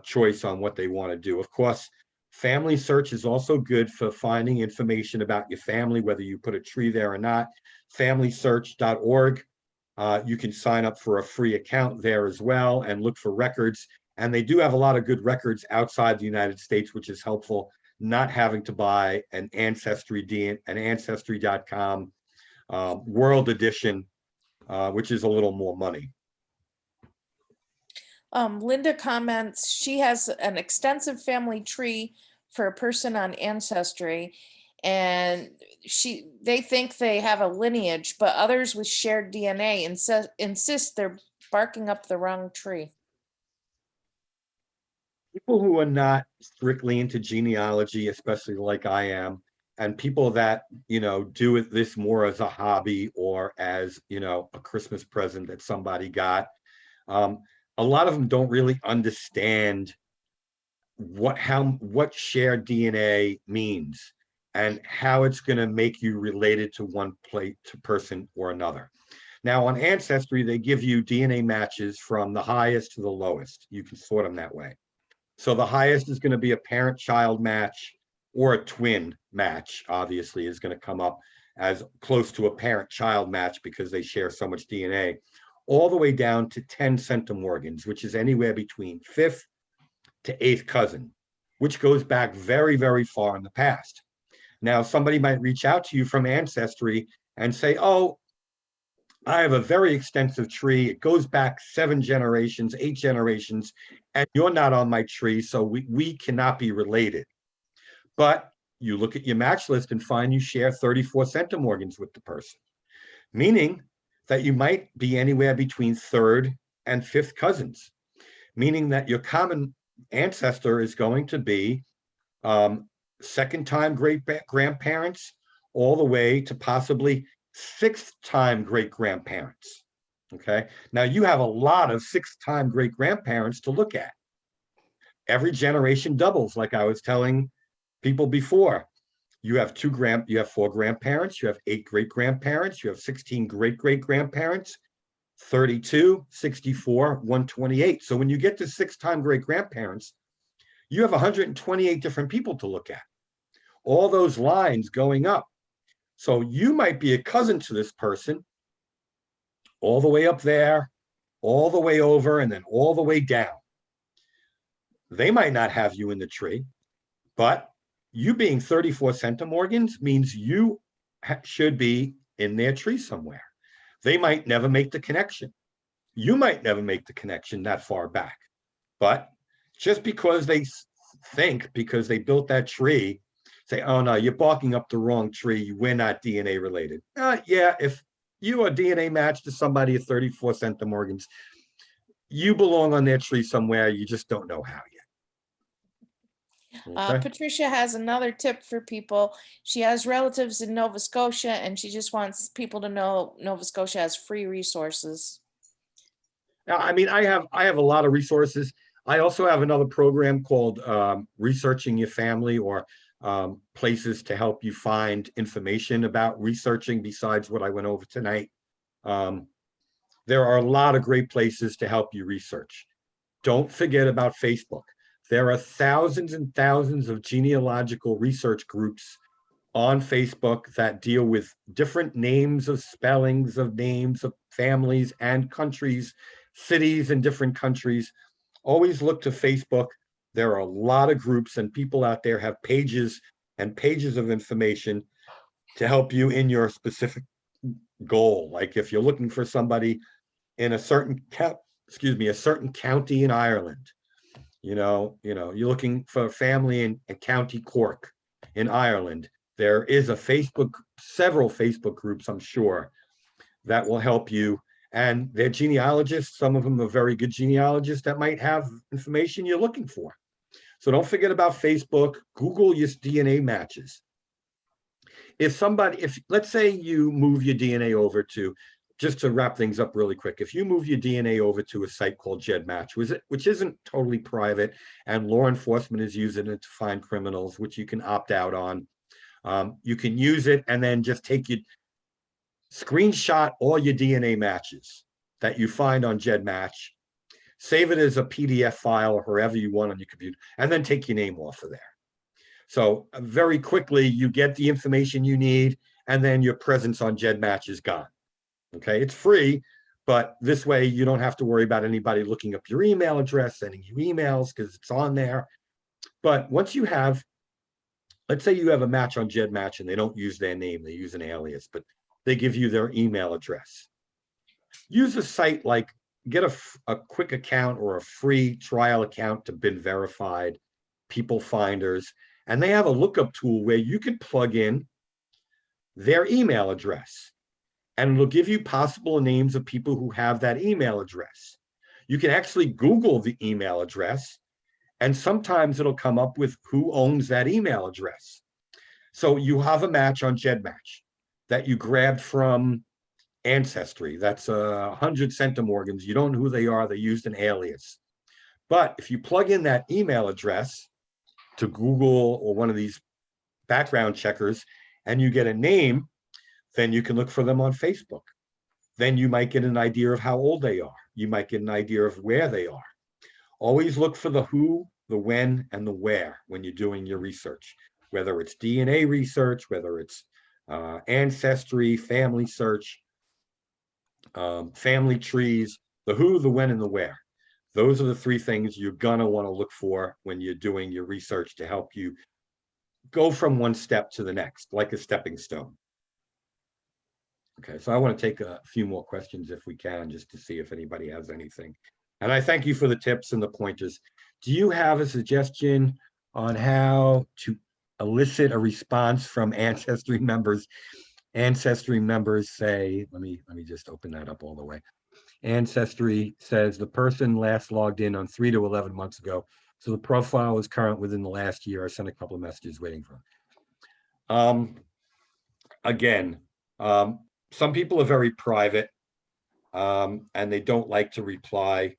Speaker 1: choice on what they want to do. Of course, Family Search is also good for finding information about your family, whether you put a tree there or not. FamilySearch.org. You can sign up for a free account there as well and look for records. And they do have a lot of good records outside the United States, which is helpful, not having to buy an Ancestry.com World Edition, which is a little more money.
Speaker 2: Linda comments, she has an extensive family tree for a person on Ancestry, and they think they have a lineage, but others with shared DNA insist they're barking up the wrong tree.
Speaker 1: People who are not strictly into genealogy, especially like I am, and people that, do this more as a hobby or as, a Christmas present that somebody got, a lot of them don't really understand what shared DNA means and how it's going to make you related to one person or another. Now on Ancestry, they give you DNA matches from the highest to the lowest. You can sort them that way. So the highest is going to be a parent-child match, or a twin match, obviously, is going to come up as close to a parent-child match because they share so much DNA, all the way down to 10 centimorgans, which is anywhere between 5th to 8th cousin, which goes back very, very far in the past. Now, somebody might reach out to you from Ancestry and say, oh, I have a very extensive tree. It goes back 7 generations, 8 generations, and you're not on my tree, so we cannot be related. But you look at your match list and find you share 34 centimorgans with the person, meaning that you might be anywhere between 3rd and 5th cousins, meaning that your common ancestor is going to be 2nd-time great-grandparents all the way to possibly 6th-time great-grandparents, okay? Now, you have a lot of 6th-time great-grandparents to look at. Every generation doubles, like I was telling people before. You have 4 grandparents, you have 8 great-grandparents, you have 16 great-great-grandparents, 32, 64, 128. So when you get to 6th-time great-grandparents, you have 128 different people to look at. All those lines going up. So you might be a cousin to this person all the way up there, all the way over, and then all the way down. They might not have you in the tree, but you being 34 centimorgans means you should be in their tree somewhere. They might never make the connection. You might never make the connection that far back. But just because they think, because they built that tree, say, oh no, you're barking up the wrong tree, we're not DNA related. Yeah, if you are DNA matched to somebody at 34 centimorgans, you belong on their tree somewhere, you just don't know how yet. Okay.
Speaker 2: Patricia has another tip for people. She has relatives in Nova Scotia, and she just wants people to know Nova Scotia has free resources.
Speaker 1: Now, I mean, I have a lot of resources. I also have another program called Researching Your Family, or places to help you find information about researching besides what I went over tonight. There are a lot of great places to help you research. Don't forget about Facebook. There are thousands and thousands of genealogical research groups on Facebook that deal with different names of spellings of names of families and countries, cities in different countries. Always look to Facebook. There are a lot of groups and people out there have pages and pages of information to help you in your specific goal. Like if you're looking for somebody in a certain a certain county in Ireland, you're looking for a family in County Cork in Ireland. There is several Facebook groups, I'm sure, that will help you. And they're genealogists. Some of them are very good genealogists that might have information you're looking for. So don't forget about Facebook. Google your DNA matches. If let's say you move your DNA over to, just to wrap things up really quick, if you move your DNA over to a site called GEDmatch, which isn't totally private, and law enforcement is using it to find criminals, which you can opt out on. You can use it and then just screenshot all your DNA matches that you find on GEDmatch, save it as a PDF file or wherever you want on your computer, and then take your name off of there. So very quickly, you get the information you need, and then your presence on GEDmatch is gone. Okay, it's free, but this way you don't have to worry about anybody looking up your email address, sending you emails, because it's on there. But once you have, let's say you have a match on GEDmatch and they don't use their name, they use an alias, but they give you their email address. Use a site like, get a quick account or a free trial account to Been Verified, People Finders, and they have a lookup tool where you can plug in their email address, and it'll give you possible names of people who have that email address. You can actually Google the email address, and sometimes it'll come up with who owns that email address. So you have a match on GEDmatch that you grabbed from Ancestry. That's 100 centimorgans. You don't know who they are. They used an alias. But if you plug in that email address to Google or one of these background checkers and you get a name, then you can look for them on Facebook. Then you might get an idea of how old they are. You might get an idea of where they are. Always look for the who, the when, and the where when you're doing your research, whether it's DNA research, whether it's ancestry, family search, family trees, the who, the when, and the where. Those are the three things you're gonna want to look for when you're doing your research to help you go from one step to the next, like a stepping stone. Okay, so I want to take a few more questions if we can, just to see if anybody has anything. And I thank you for the tips and the pointers. Do you have a suggestion on how to elicit a response from Ancestry members? Ancestry members say, let me just open that up all the way. Ancestry says the person last logged in on 3 to 11 months ago, so the profile is current within the last year. I sent a couple of messages waiting for them. Again, some people are very private and they don't like to reply.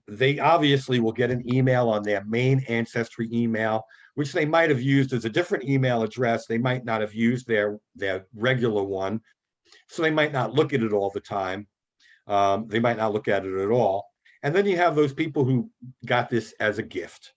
Speaker 1: They obviously will get an email on their main Ancestry email, which they might have used as a different email address. They might not have used their regular one, so they might not look at it all the time. They might not look at it at all. And then you have those people who got this as a gift,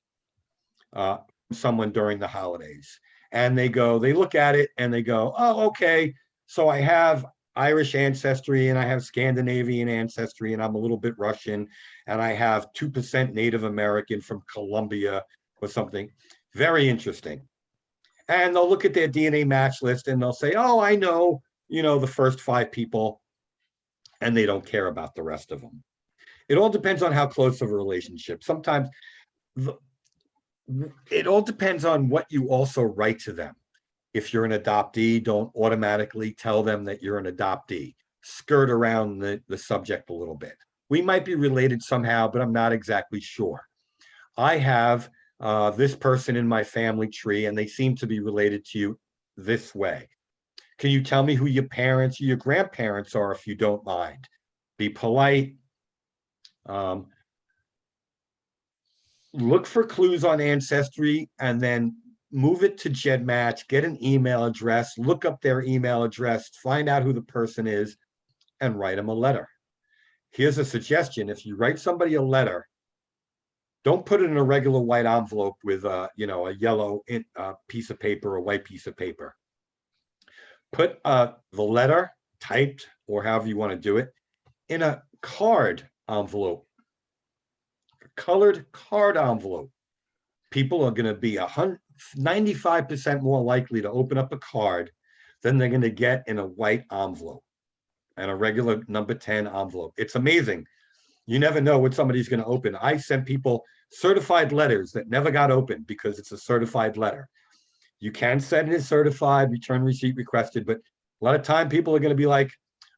Speaker 1: someone during the holidays. And they look at it and they go, oh, okay, so I have Irish ancestry and I have Scandinavian ancestry and I'm a little bit Russian and I have 2% Native American from Colombia or something. Very interesting. And they'll look at their DNA match list and they'll say, oh, I know, the first 5 people, and they don't care about the rest of them. It all depends on how close of a relationship. Sometimes it all depends on what you also write to them. If you're an adoptee, don't automatically tell them that you're an adoptee. Skirt around the subject a little bit. We might be related somehow, but I'm not exactly sure. I have this person in my family tree, and they seem to be related to you this way. Can you tell me who your parents or your grandparents are if you don't mind? Be polite. Look for clues on Ancestry and then move it to GEDmatch, get an email address, look up their email address, find out who the person is, and write them a letter. Here's a suggestion. If you write somebody a letter, don't put it in a regular white envelope with a yellow piece of paper or a white piece of paper. put the letter typed, or however you want to do it, in a card envelope, a colored card envelope. People are going to be 95% more likely to open up a card than they're going to get in a white envelope and a regular number 10 envelope. It's amazing. You never know what somebody's going to open. I sent people certified letters that never got opened because it's a certified letter. You can send it certified, return receipt requested, but a lot of time people are going to be like,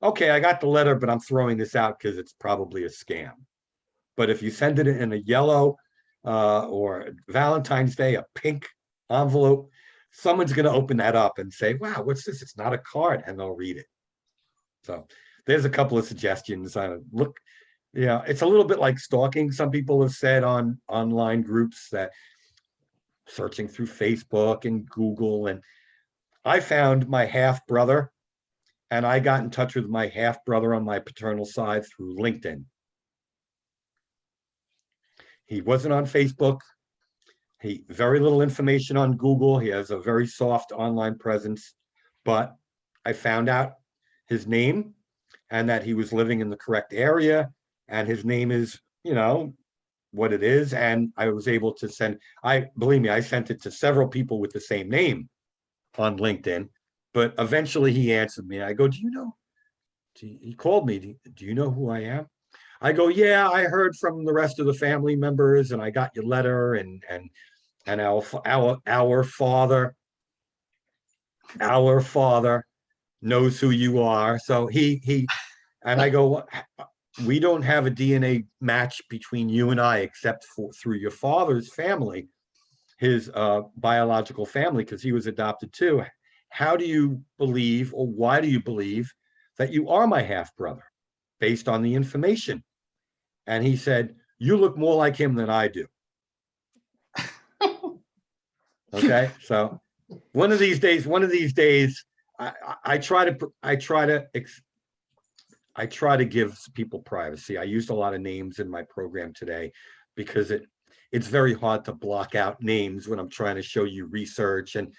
Speaker 1: okay, I got the letter, but I'm throwing this out because it's probably a scam. But if you send it in a yellow or Valentine's Day, a pink envelope, someone's going to open that up and say, wow, what's this? It's not a card, and they'll read it. So there's a couple of suggestions. Look, yeah, it's a little bit like stalking. Some people have said on online groups that searching through Facebook and Google, and I found my half brother, and I got in touch with my half brother on my paternal side through LinkedIn. He wasn't on Facebook. Very little information on Google. He has a very soft online presence, but I found out his name and that he was living in the correct area, and his name is, you know, what it is. And I was able to send, believe me, I sent it to several people with the same name on LinkedIn, but eventually he answered me. I go, do you know, he called me, do you know who I am? I go, yeah, I heard from the rest of the family members, and I got your letter, and our father knows who you are. So and I go, we don't have a DNA match between you and I, except through your father's family, his biological family, because he was adopted too. How do you believe, or why do you believe that you are my half brother based on the information? And he said, you look more like him than I do. Okay, so one of these days, I try to give people privacy. I used a lot of names in my program today because it's very hard to block out names when I'm trying to show you research and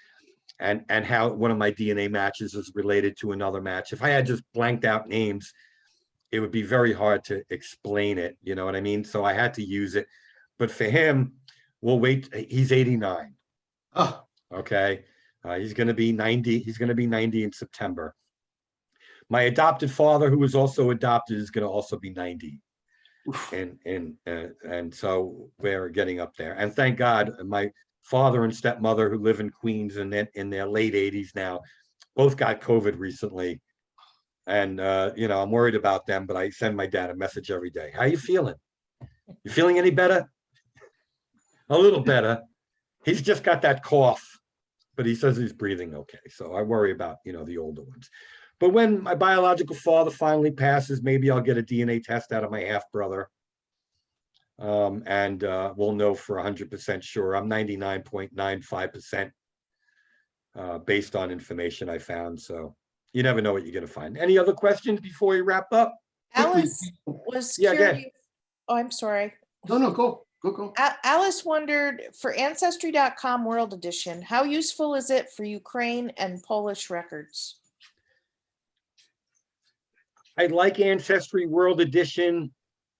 Speaker 1: how one of my DNA matches is related to another match. If I had just blanked out names, it would be very hard to explain it. You know what I mean? So I had to use it. But for him, we'll wait. He's 89.
Speaker 4: Oh,
Speaker 1: Okay. He's going to be 90. He's going to be 90 in September. My adopted father, who was also adopted, is going to also be 90. And so we're getting up there. And thank God, my father and stepmother, who live in Queens and in their late 80s now, both got COVID recently. And, you know, I'm worried about them, but I send my dad a message every day. How you feeling? You feeling any better? A little better. He's just got that cough, but he says he's breathing okay. So I worry about, you know, the older ones. But when my biological father finally passes, maybe I'll get a DNA test out of my half brother. And we'll know for 100% sure. I'm 99.95% based on information I found. So you never know what you're going to find. Any other questions before we wrap up?
Speaker 2: Alice was
Speaker 1: Yeah,
Speaker 2: curious. Oh, I'm sorry.
Speaker 4: no, go.
Speaker 2: Alice wondered, for Ancestry.com World Edition, how useful is it for Ukraine and Polish records?
Speaker 1: I like Ancestry World Edition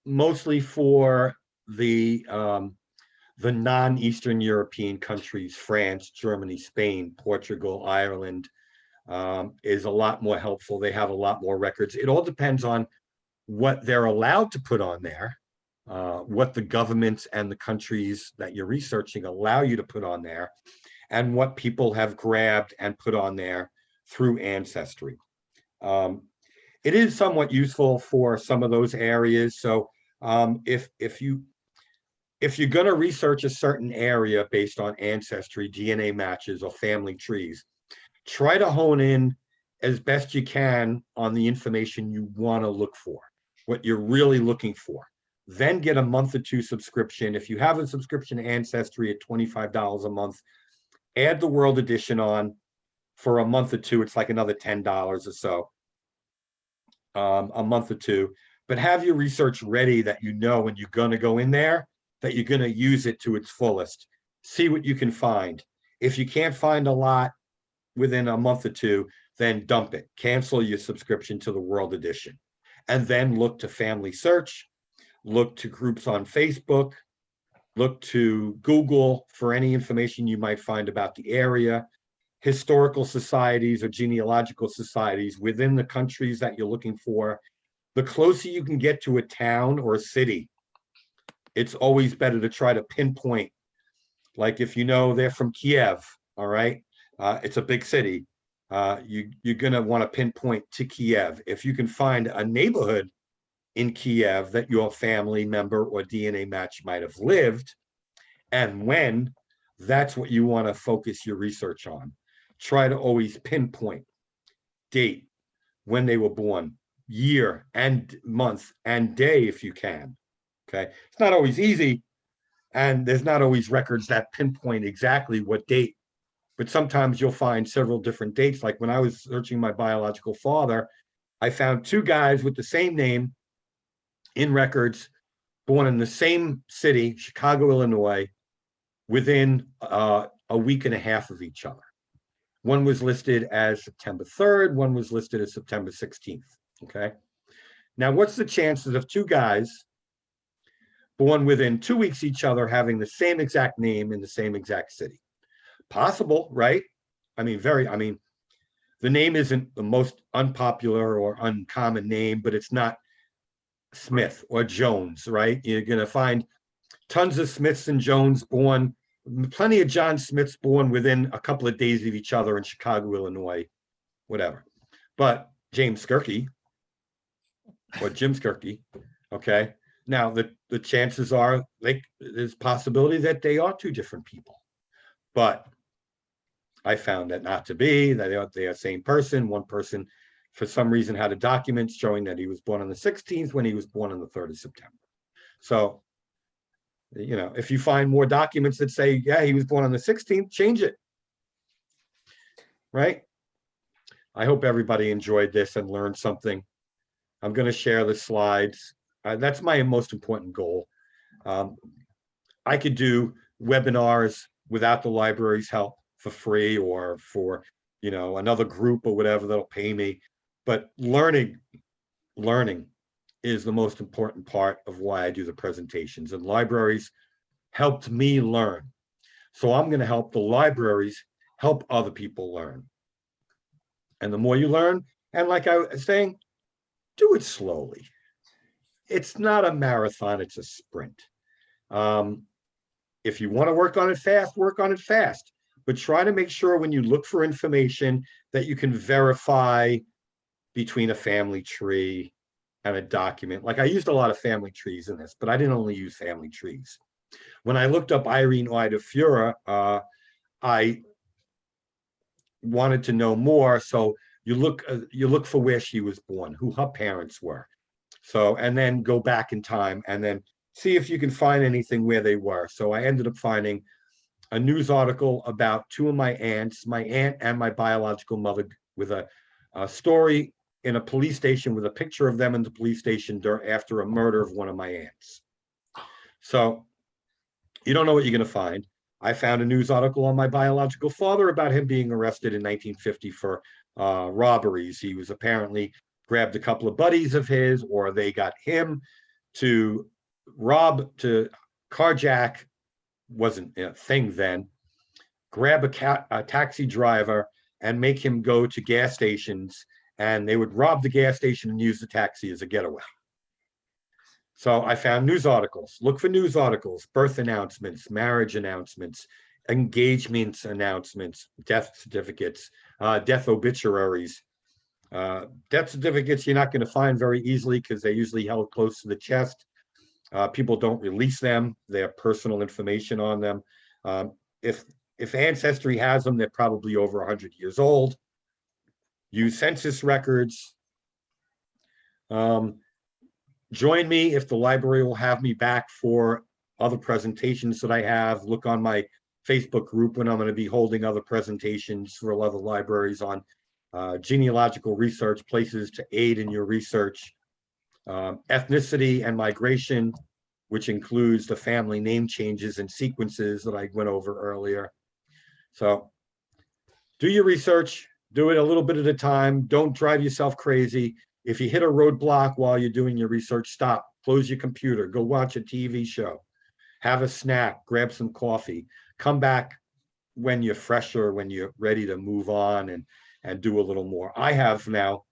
Speaker 1: mostly for the non-Eastern European countries, France, Germany, Spain, Portugal, Ireland, is a lot more helpful. They have a lot more records. It all depends on what they're allowed to put on there, what the governments and the countries that you're researching allow you to put on there, and what people have grabbed and put on there through Ancestry. It is somewhat useful for some of those areas. So if you're going to research a certain area based on Ancestry, DNA matches, or family trees, try to hone in as best you can on the information you want to look for, what you're really looking for. Then get a month or two subscription. If you have a subscription to Ancestry at $25 a month, add the World Edition on for a month or two. It's like another $10 or so, a month or two. But have your research ready that you know when you're going to go in there, that you're going to use it to its fullest. See what you can find. If you can't find a lot within a month or two, then dump it. Cancel your subscription to the World Edition. And then look to Family Search, look to groups on Facebook, look to Google for any information you might find about the area, historical societies or genealogical societies within the countries that you're looking for. The closer you can get to a town or a city, it's always better to try to pinpoint. Like if you know they're from Kiev, all right, it's a big city. You're gonna want to pinpoint to Kiev. If you can find a neighborhood in Kiev that your family member or DNA match might have lived, and when, that's what you want to focus your research on. Try to always pinpoint date, when they were born, year and month and day if you can. Okay, it's not always easy, and there's not always records that pinpoint exactly what date, but sometimes you'll find several different dates. Like when I was searching my biological father, I found two guys with the same name in records, born in the same city, Chicago, Illinois, within a week and a half of each other. One was listed as September 3rd, one was listed as September 16th, okay? Now, what's the chances of two guys born within 2 weeks each other having the same exact name in the same exact city? Possible, right? I mean, the name isn't the most unpopular or uncommon name, but it's not Smith or Jones, right? You're gonna find tons of Smiths and Jones born, plenty of John Smiths born within a couple of days of each other in Chicago, Illinois, whatever. But James Skirky or Jim Skirky, okay? Now, the chances are, like, there's possibility that they are two different people. But I found that not to be, that they are the same person. One person, for some reason, had a document showing that he was born on the 16th when he was born on the 3rd of September. So, you know, if you find more documents that say, yeah, he was born on the 16th, change it. Right? I hope everybody enjoyed this and learned something. I'm going to share the slides. That's my most important goal. I could do webinars without the library's help for free, or for, you know, another group or whatever that'll pay me. But learning is the most important part of why I do the presentations, and libraries helped me learn. So I'm going to help the libraries help other people learn. And the more you learn, and like I was saying, do it slowly. It's not a marathon, it's a sprint. If you want to work on it fast, work on it fast. But try to make sure when you look for information that you can verify between a family tree and a document. Like I used a lot of family trees in this, but I didn't only use family trees. When I looked up Irene Ida Fura, I wanted to know more. So you look for where she was born, who her parents were. So, and then go back in time and then see if you can find anything where they were. So I ended up finding a news article about two of my aunts, my aunt and my biological mother, with a story in a police station with a picture of them in the police station after a murder of one of my aunts. So you don't know what you're going to find. I found a news article on my biological father about him being arrested in 1950 for robberies. He was apparently grabbed a couple of buddies of his, or they got him to carjack, wasn't a thing then, grab a taxi driver and make him go to gas stations, and they would rob the gas station and use the taxi as a getaway. So I found news articles. Look for news articles, birth announcements, marriage announcements, engagements announcements, death certificates, death obituaries. Death certificates you're not going to find very easily because they're usually held close to the chest. People don't release them. They have personal information on them. If Ancestry has them, they're probably over 100 years old. Use census records. Join me if the library will have me back for other presentations that I have. Look on my Facebook group when I'm going to be holding other presentations for other libraries on genealogical research, places to aid in your research, ethnicity and migration, which includes the family name changes and sequences that I went over earlier. So do your research, Do it a little bit at a time. Don't drive yourself crazy. If you hit a roadblock while you're doing your research, stop, close your computer, go watch a TV show, have a snack, grab some coffee, come back when you're fresher, when you're ready to move on and do a little more. I have now,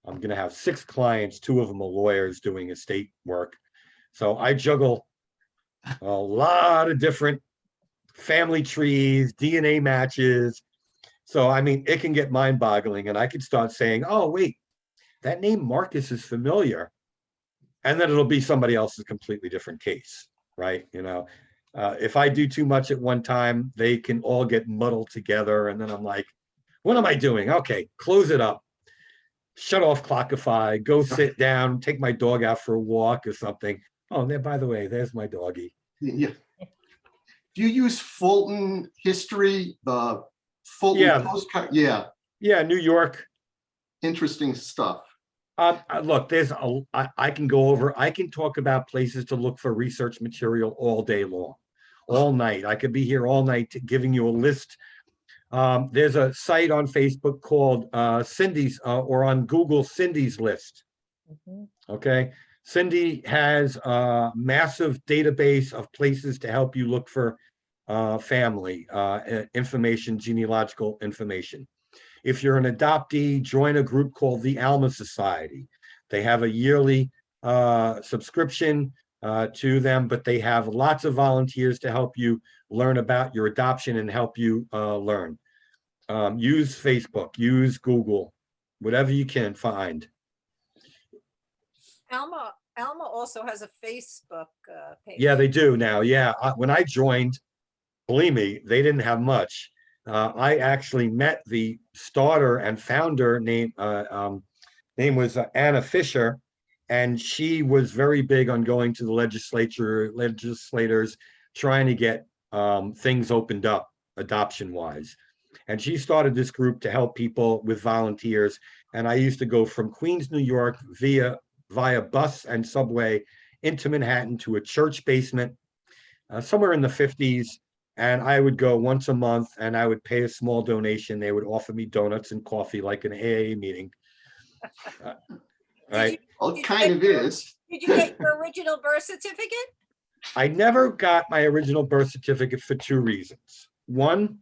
Speaker 1: I'm going to have 6 clients, 2 of them are lawyers doing estate work. So I juggle a lot of different family trees, DNA matches. So, I mean, it can get mind boggling, and I can start saying, oh, wait, that name Marcus is familiar. And then it'll be somebody else's completely different case, right? You know, if I do too much at one time, they can all get muddled together. And then I'm like, what am I doing? Okay, close it up. Shut off Clockify, go sit down, take my dog out for a walk or something. Oh, and there, by the way, there's my doggie.
Speaker 4: Yeah. Do you use Fulton history, the Fulton
Speaker 1: Yeah.
Speaker 4: postcard? Yeah,
Speaker 1: Yeah, New York.
Speaker 4: interesting stuff.
Speaker 1: Look, I can go over, I can talk about places to look for research material all day long, all night. I could be here all night giving you a list. There's a site on Facebook called Cindy's, or on Google, Cindy's List.
Speaker 2: Mhm.
Speaker 1: Okay. Cindy has a massive database of places to help you look for family information, genealogical information. If you're an adoptee, join a group called the Alma Society. They have a yearly subscription to them, but they have lots of volunteers to help you learn about your adoption and help you learn. Use Facebook, use Google, whatever you can find.
Speaker 5: Alma also has a Facebook page.
Speaker 1: Yeah, they do now. Yeah, when I joined, believe me, they didn't have much. I actually met the starter and founder, name was Anna Fisher, and she was very big on going to the legislators, trying to get things opened up adoption-wise. And she started this group to help people with volunteers. And I used to go from Queens, New York via bus and subway into Manhattan to a church basement somewhere in the 50s. And I would go once a month and I would pay a small donation. They would offer me donuts and coffee like an AA meeting. Right.
Speaker 4: Well, it kind of is.
Speaker 5: Did you get your original birth certificate?
Speaker 1: I never got my original birth certificate for 2 reasons. One,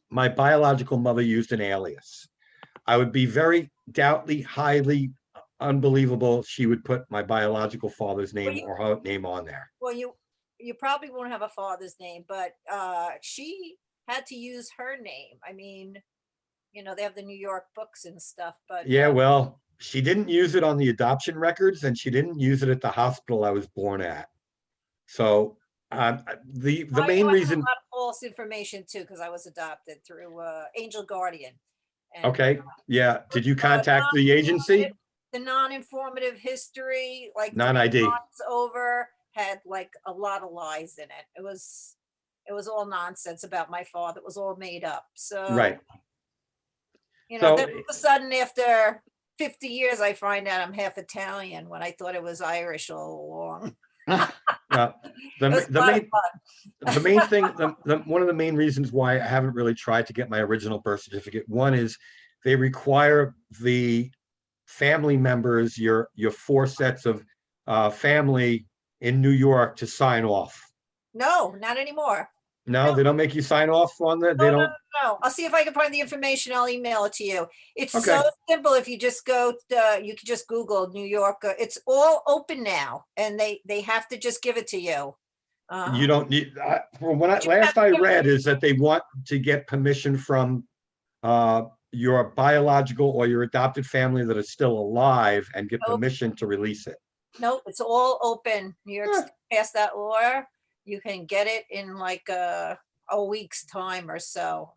Speaker 1: my biological mother used an alias. I would be very doubtly, highly unbelievable she would put my biological father's name or her name on there.
Speaker 5: Well, you probably won't have a father's name, but she had to use her name. I mean, you know, they have the New York books and stuff, but
Speaker 1: Yeah, well, she didn't use it on the adoption records and she didn't use it at the hospital I was born at. So the main reason.
Speaker 5: A lot of false information too, because I was adopted through Angel Guardian. And,
Speaker 1: Okay, yeah. Did you contact the agency?
Speaker 5: The non-informative history, like
Speaker 1: Non-ID.
Speaker 5: over, had like a lot of lies in it. It was all nonsense about my father. It was all made up. So
Speaker 1: Right.
Speaker 5: You know,
Speaker 1: So-
Speaker 5: then all of a sudden after 50 years, I find out I'm half Italian when I thought it was Irish all along.
Speaker 1: The
Speaker 5: It was a
Speaker 1: the
Speaker 5: lot of
Speaker 1: main
Speaker 5: fun.
Speaker 1: the main thing, one of the main reasons why I haven't really tried to get my original birth certificate, one is they require the family members, your 4 sets of family in New York to sign off.
Speaker 5: No, not anymore.
Speaker 1: No, they don't make you sign off on that. They
Speaker 5: No,
Speaker 1: don't.
Speaker 5: No, I'll see if I can find the information. I'll email it to you. It's
Speaker 1: Okay.
Speaker 5: so simple. If you just go, you can just Google New York. It's all open now, and they have to just give it to you.
Speaker 1: You don't need. From what
Speaker 5: But you
Speaker 1: last
Speaker 5: have to
Speaker 1: I
Speaker 5: get-
Speaker 1: read is that they want to get permission from your biological or your adopted family that is still alive and get
Speaker 5: Nope.
Speaker 1: permission to release it.
Speaker 5: Nope, it's all open. New York
Speaker 1: Huh.
Speaker 5: State passed that law. You can get it in like a week's time or so.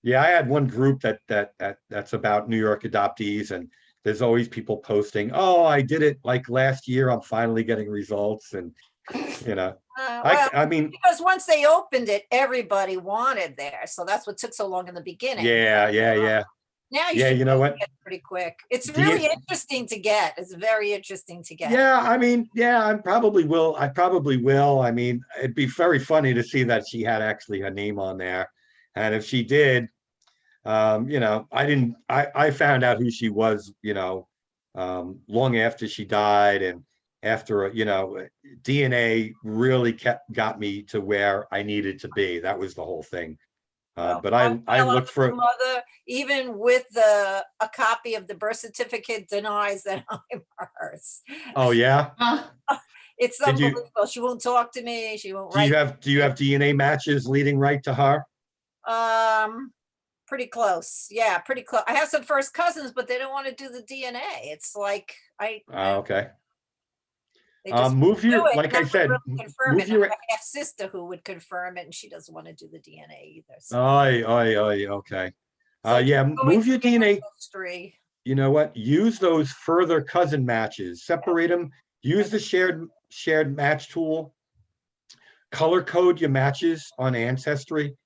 Speaker 1: Yeah, I had one group that's about New York adoptees, and there's always people posting, "Oh, I did it like last year. I'm finally getting results," and you know,
Speaker 5: Well,
Speaker 1: I mean,
Speaker 5: because once they opened it, everybody wanted there. So that's what took so long in the beginning.
Speaker 1: yeah.
Speaker 5: Now
Speaker 1: Yeah,
Speaker 5: should
Speaker 1: you know
Speaker 5: be able to
Speaker 1: what?
Speaker 5: get it pretty quick. It's
Speaker 1: Do you-
Speaker 5: really interesting to get. It's very interesting to get.
Speaker 1: Yeah, I mean, yeah, I probably will. I mean, it'd be very funny to see that she had actually her name on there. And if she did, You know, I found out who she was, you know, long after she died, and after, you know, DNA really got me to where I needed to be. That was the whole thing.
Speaker 5: Well,
Speaker 1: But
Speaker 5: my
Speaker 1: I looked for,
Speaker 5: biological mother, even with a copy of the birth certificate, denies that I'm hers.
Speaker 1: oh yeah,
Speaker 5: It's
Speaker 1: did you,
Speaker 5: unbelievable. She won't talk to me. She won't
Speaker 1: do you
Speaker 5: write.
Speaker 1: have, do you have DNA matches leading right to her?
Speaker 5: Pretty close. Yeah, pretty close. I have some first cousins, but they don't want to do the DNA. It's like
Speaker 1: Oh, okay.
Speaker 5: they just
Speaker 1: Move
Speaker 5: do
Speaker 1: your,
Speaker 5: it,
Speaker 1: like I
Speaker 5: never
Speaker 1: said,
Speaker 5: really confirm
Speaker 1: move
Speaker 5: it. And I
Speaker 1: your,
Speaker 5: have a half sister who would confirm it, and she doesn't want to do the DNA either. So,
Speaker 1: okay.
Speaker 5: so just
Speaker 1: Yeah,
Speaker 5: going
Speaker 1: move your
Speaker 5: through
Speaker 1: DNA.
Speaker 5: ancestry.
Speaker 1: You know what? Use those further cousin matches, separate them, use the shared match tool, color code your matches on Ancestry,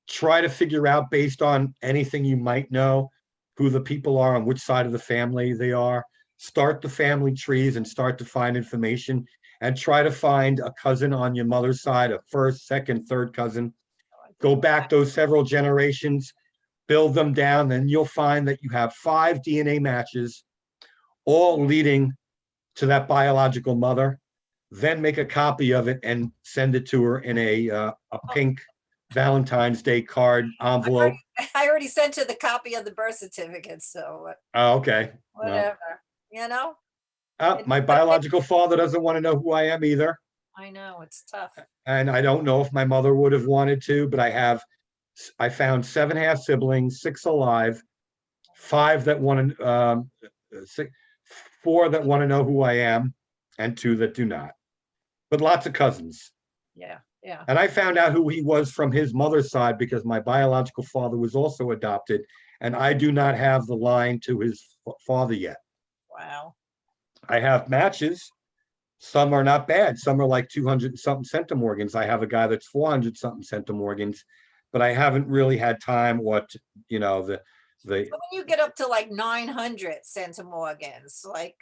Speaker 1: try to figure out based on anything you might know, who the people are, on which side of the family they are, start the family trees and start to find information, and try to find a cousin on your mother's side, a first, second, third cousin, go back those several generations, build them down, then you'll find that you have 5 DNA matches, all leading to that biological mother. Then make a copy of it and send it to her in a pink Valentine's Day card envelope.
Speaker 5: I already sent her the copy of the birth certificate, so
Speaker 1: Oh, okay. Well,
Speaker 5: whatever, you know?
Speaker 1: my biological father doesn't want to know who I am either.
Speaker 5: I know, it's tough.
Speaker 1: And I don't know if my mother would have wanted to, but I found 7 half siblings, 6 alive, 5 that want to, 4 that want to know who I am, and 2 that do not. But lots of cousins.
Speaker 5: Yeah, yeah.
Speaker 1: And I found out who he was from his mother's side because my biological father was also adopted, and I do not have the line to his father yet.
Speaker 5: Wow.
Speaker 1: I have matches. Some are not bad. Some are like 200 something centimorgans. I have a guy that's 400 something centimorgans, but I haven't really had time or, you know, the
Speaker 5: So when you get up to like 900 centimorgans, like,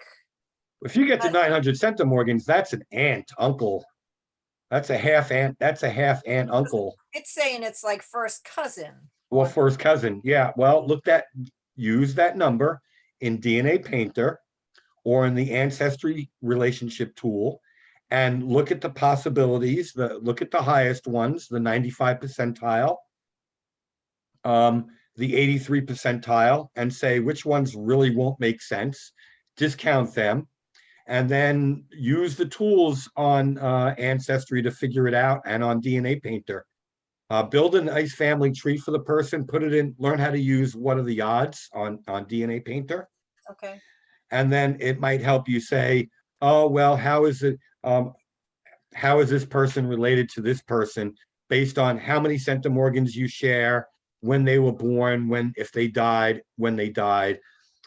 Speaker 1: if you get to 900 centimorgans, that's an aunt, uncle. That's a half aunt. That's a half aunt, uncle.
Speaker 5: it's saying it's like first cousin.
Speaker 1: Well, first cousin. Yeah. Well, use that number in DNA Painter or in the Ancestry relationship tool and look at the possibilities, look at the highest ones, the 95 percentile, the 83 percentile, and say which ones really won't make sense, discount them, and then use the tools on Ancestry to figure it out, and on DNA Painter. Build a nice family tree for the person, put it in, learn how to use what are the odds on DNA Painter.
Speaker 5: Okay.
Speaker 1: And then it might help you say, oh, well, how is this person related to this person based on how many centimorgans you share, when they were born, if they died, when they died,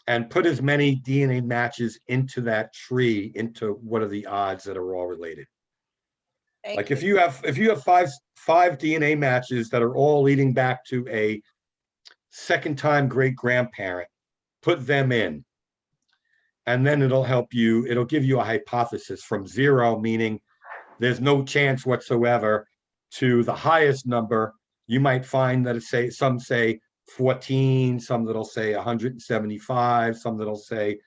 Speaker 1: and put as many DNA matches into that tree, into what are the odds that are all related. Like if you have 5 DNA matches that are all leading back to a second time great grandparent, put them in. And then it'll help you, it'll give you a hypothesis from 0, meaning there's no chance whatsoever, to the highest number. You might find that some say 14, some that'll say 175, some that'll say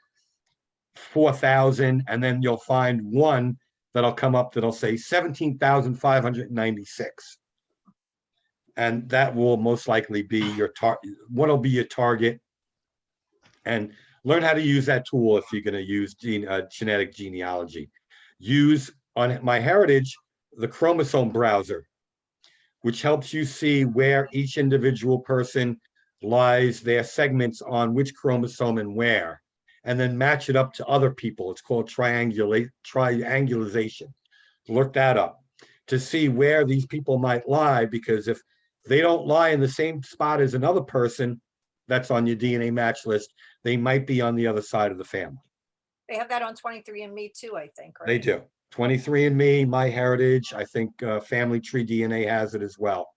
Speaker 1: 4,000, and then you'll find one that'll come up that'll say 17,596. And that will most likely be your target. What'll be your target? And learn how to use that tool if you're going to use genetic genealogy. Use on MyHeritage the chromosome browser, which helps you see where each individual person lies, their segments on which chromosome and where, and then match it up to other people. It's called triangulation. Look that up to see where these people might lie, because if they don't lie in the same spot as another person that's on your DNA match list, they might be on the other side of the family.
Speaker 5: They have that on 23andMe too, I think, right?
Speaker 1: They do. 23andMe, MyHeritage, I think Family Tree DNA has it as well.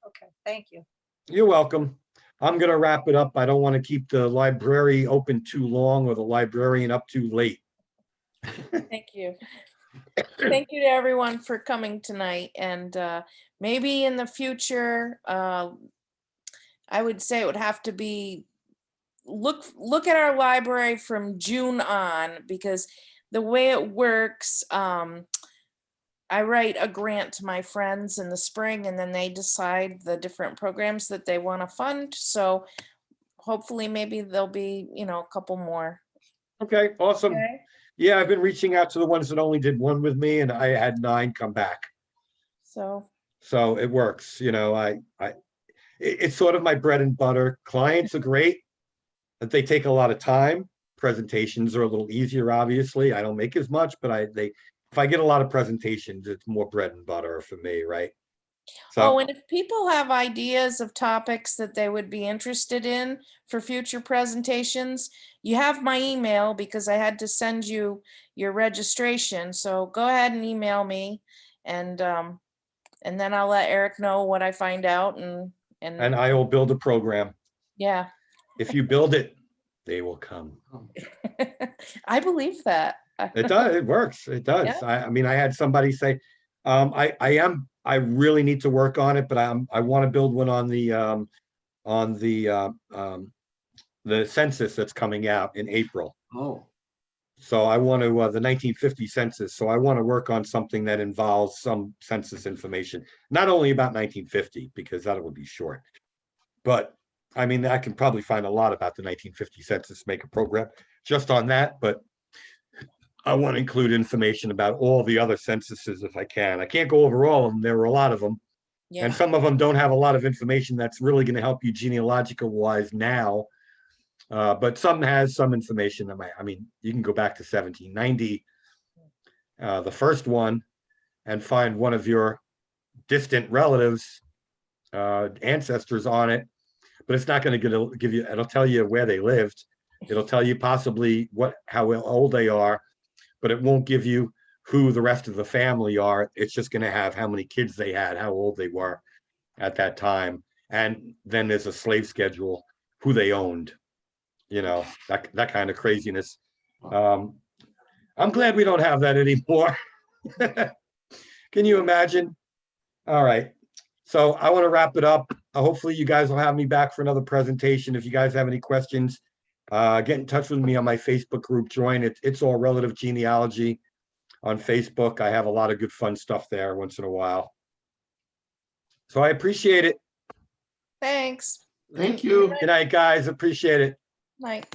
Speaker 5: Okay, thank you.
Speaker 1: You're welcome. I'm going to wrap it up. I don't want to keep the library open too long or the librarian up too late.
Speaker 2: Thank you. Thank you to everyone for coming tonight. And maybe in the future, I would say it would have to be, look at our library from June on, because the way it works, I write a grant to my friends in the spring, and then they decide the different programs that they want to fund. So hopefully maybe there'll be, a couple more.
Speaker 1: Okay, awesome.
Speaker 2: Okay.
Speaker 1: Yeah, I've been reaching out to the ones that only did one with me, and I had 9 come back.
Speaker 2: So,
Speaker 1: So it works, it's sort of my bread and butter. Clients are great, but they take a lot of time. Presentations are a little easier, obviously. I don't make as much, but if I get a lot of presentations, it's more bread and butter for me, right?
Speaker 2: oh,
Speaker 1: So,
Speaker 2: and if people have ideas of topics that they would be interested in for future presentations, you have my email because I had to send you your registration. So go ahead and email me, and then I'll let Eric know what I find out, and
Speaker 1: and I will build a program.
Speaker 2: yeah.
Speaker 1: If you build it, they will come.
Speaker 2: I believe that.
Speaker 1: It does, it works, it does.
Speaker 2: Yeah.
Speaker 1: I mean, I had somebody say, I really need to work on it, but I want to build one on the census that's coming out in April.
Speaker 4: Oh,
Speaker 1: So I want to, the 1950 census, so I want to work on something that involves some census information, not only about 1950, because that would be short. But I mean, I can probably find a lot about the 1950 census, make a program just on that, but I want to include information about all the other censuses if I can. I can't go over all of them. There are a lot of them.
Speaker 2: Yeah.
Speaker 1: And some of them don't have a lot of information that's really going to help you genealogical wise now. But some has some information that I mean, you can go back to 1790, the first one, and find one of your distant relatives, ancestors on it. But it's not going to give you, it'll tell you where they lived. It'll tell you possibly how old they are, but it won't give you who the rest of the family are. It's just going to have how many kids they had, how old they were at that time. And then there's a slave schedule, who they owned, that kind of craziness. I'm glad we don't have that anymore. Can you imagine? All right. So I want to wrap it up. Hopefully you guys will have me back for another presentation. If you guys have any questions, get in touch with me on my Facebook group. Join it. It's all relative genealogy on Facebook. I have a lot of good fun stuff there once in a while. So I appreciate it.
Speaker 2: Thanks.
Speaker 4: thank you.
Speaker 1: Good night, guys. Appreciate it.
Speaker 2: Night.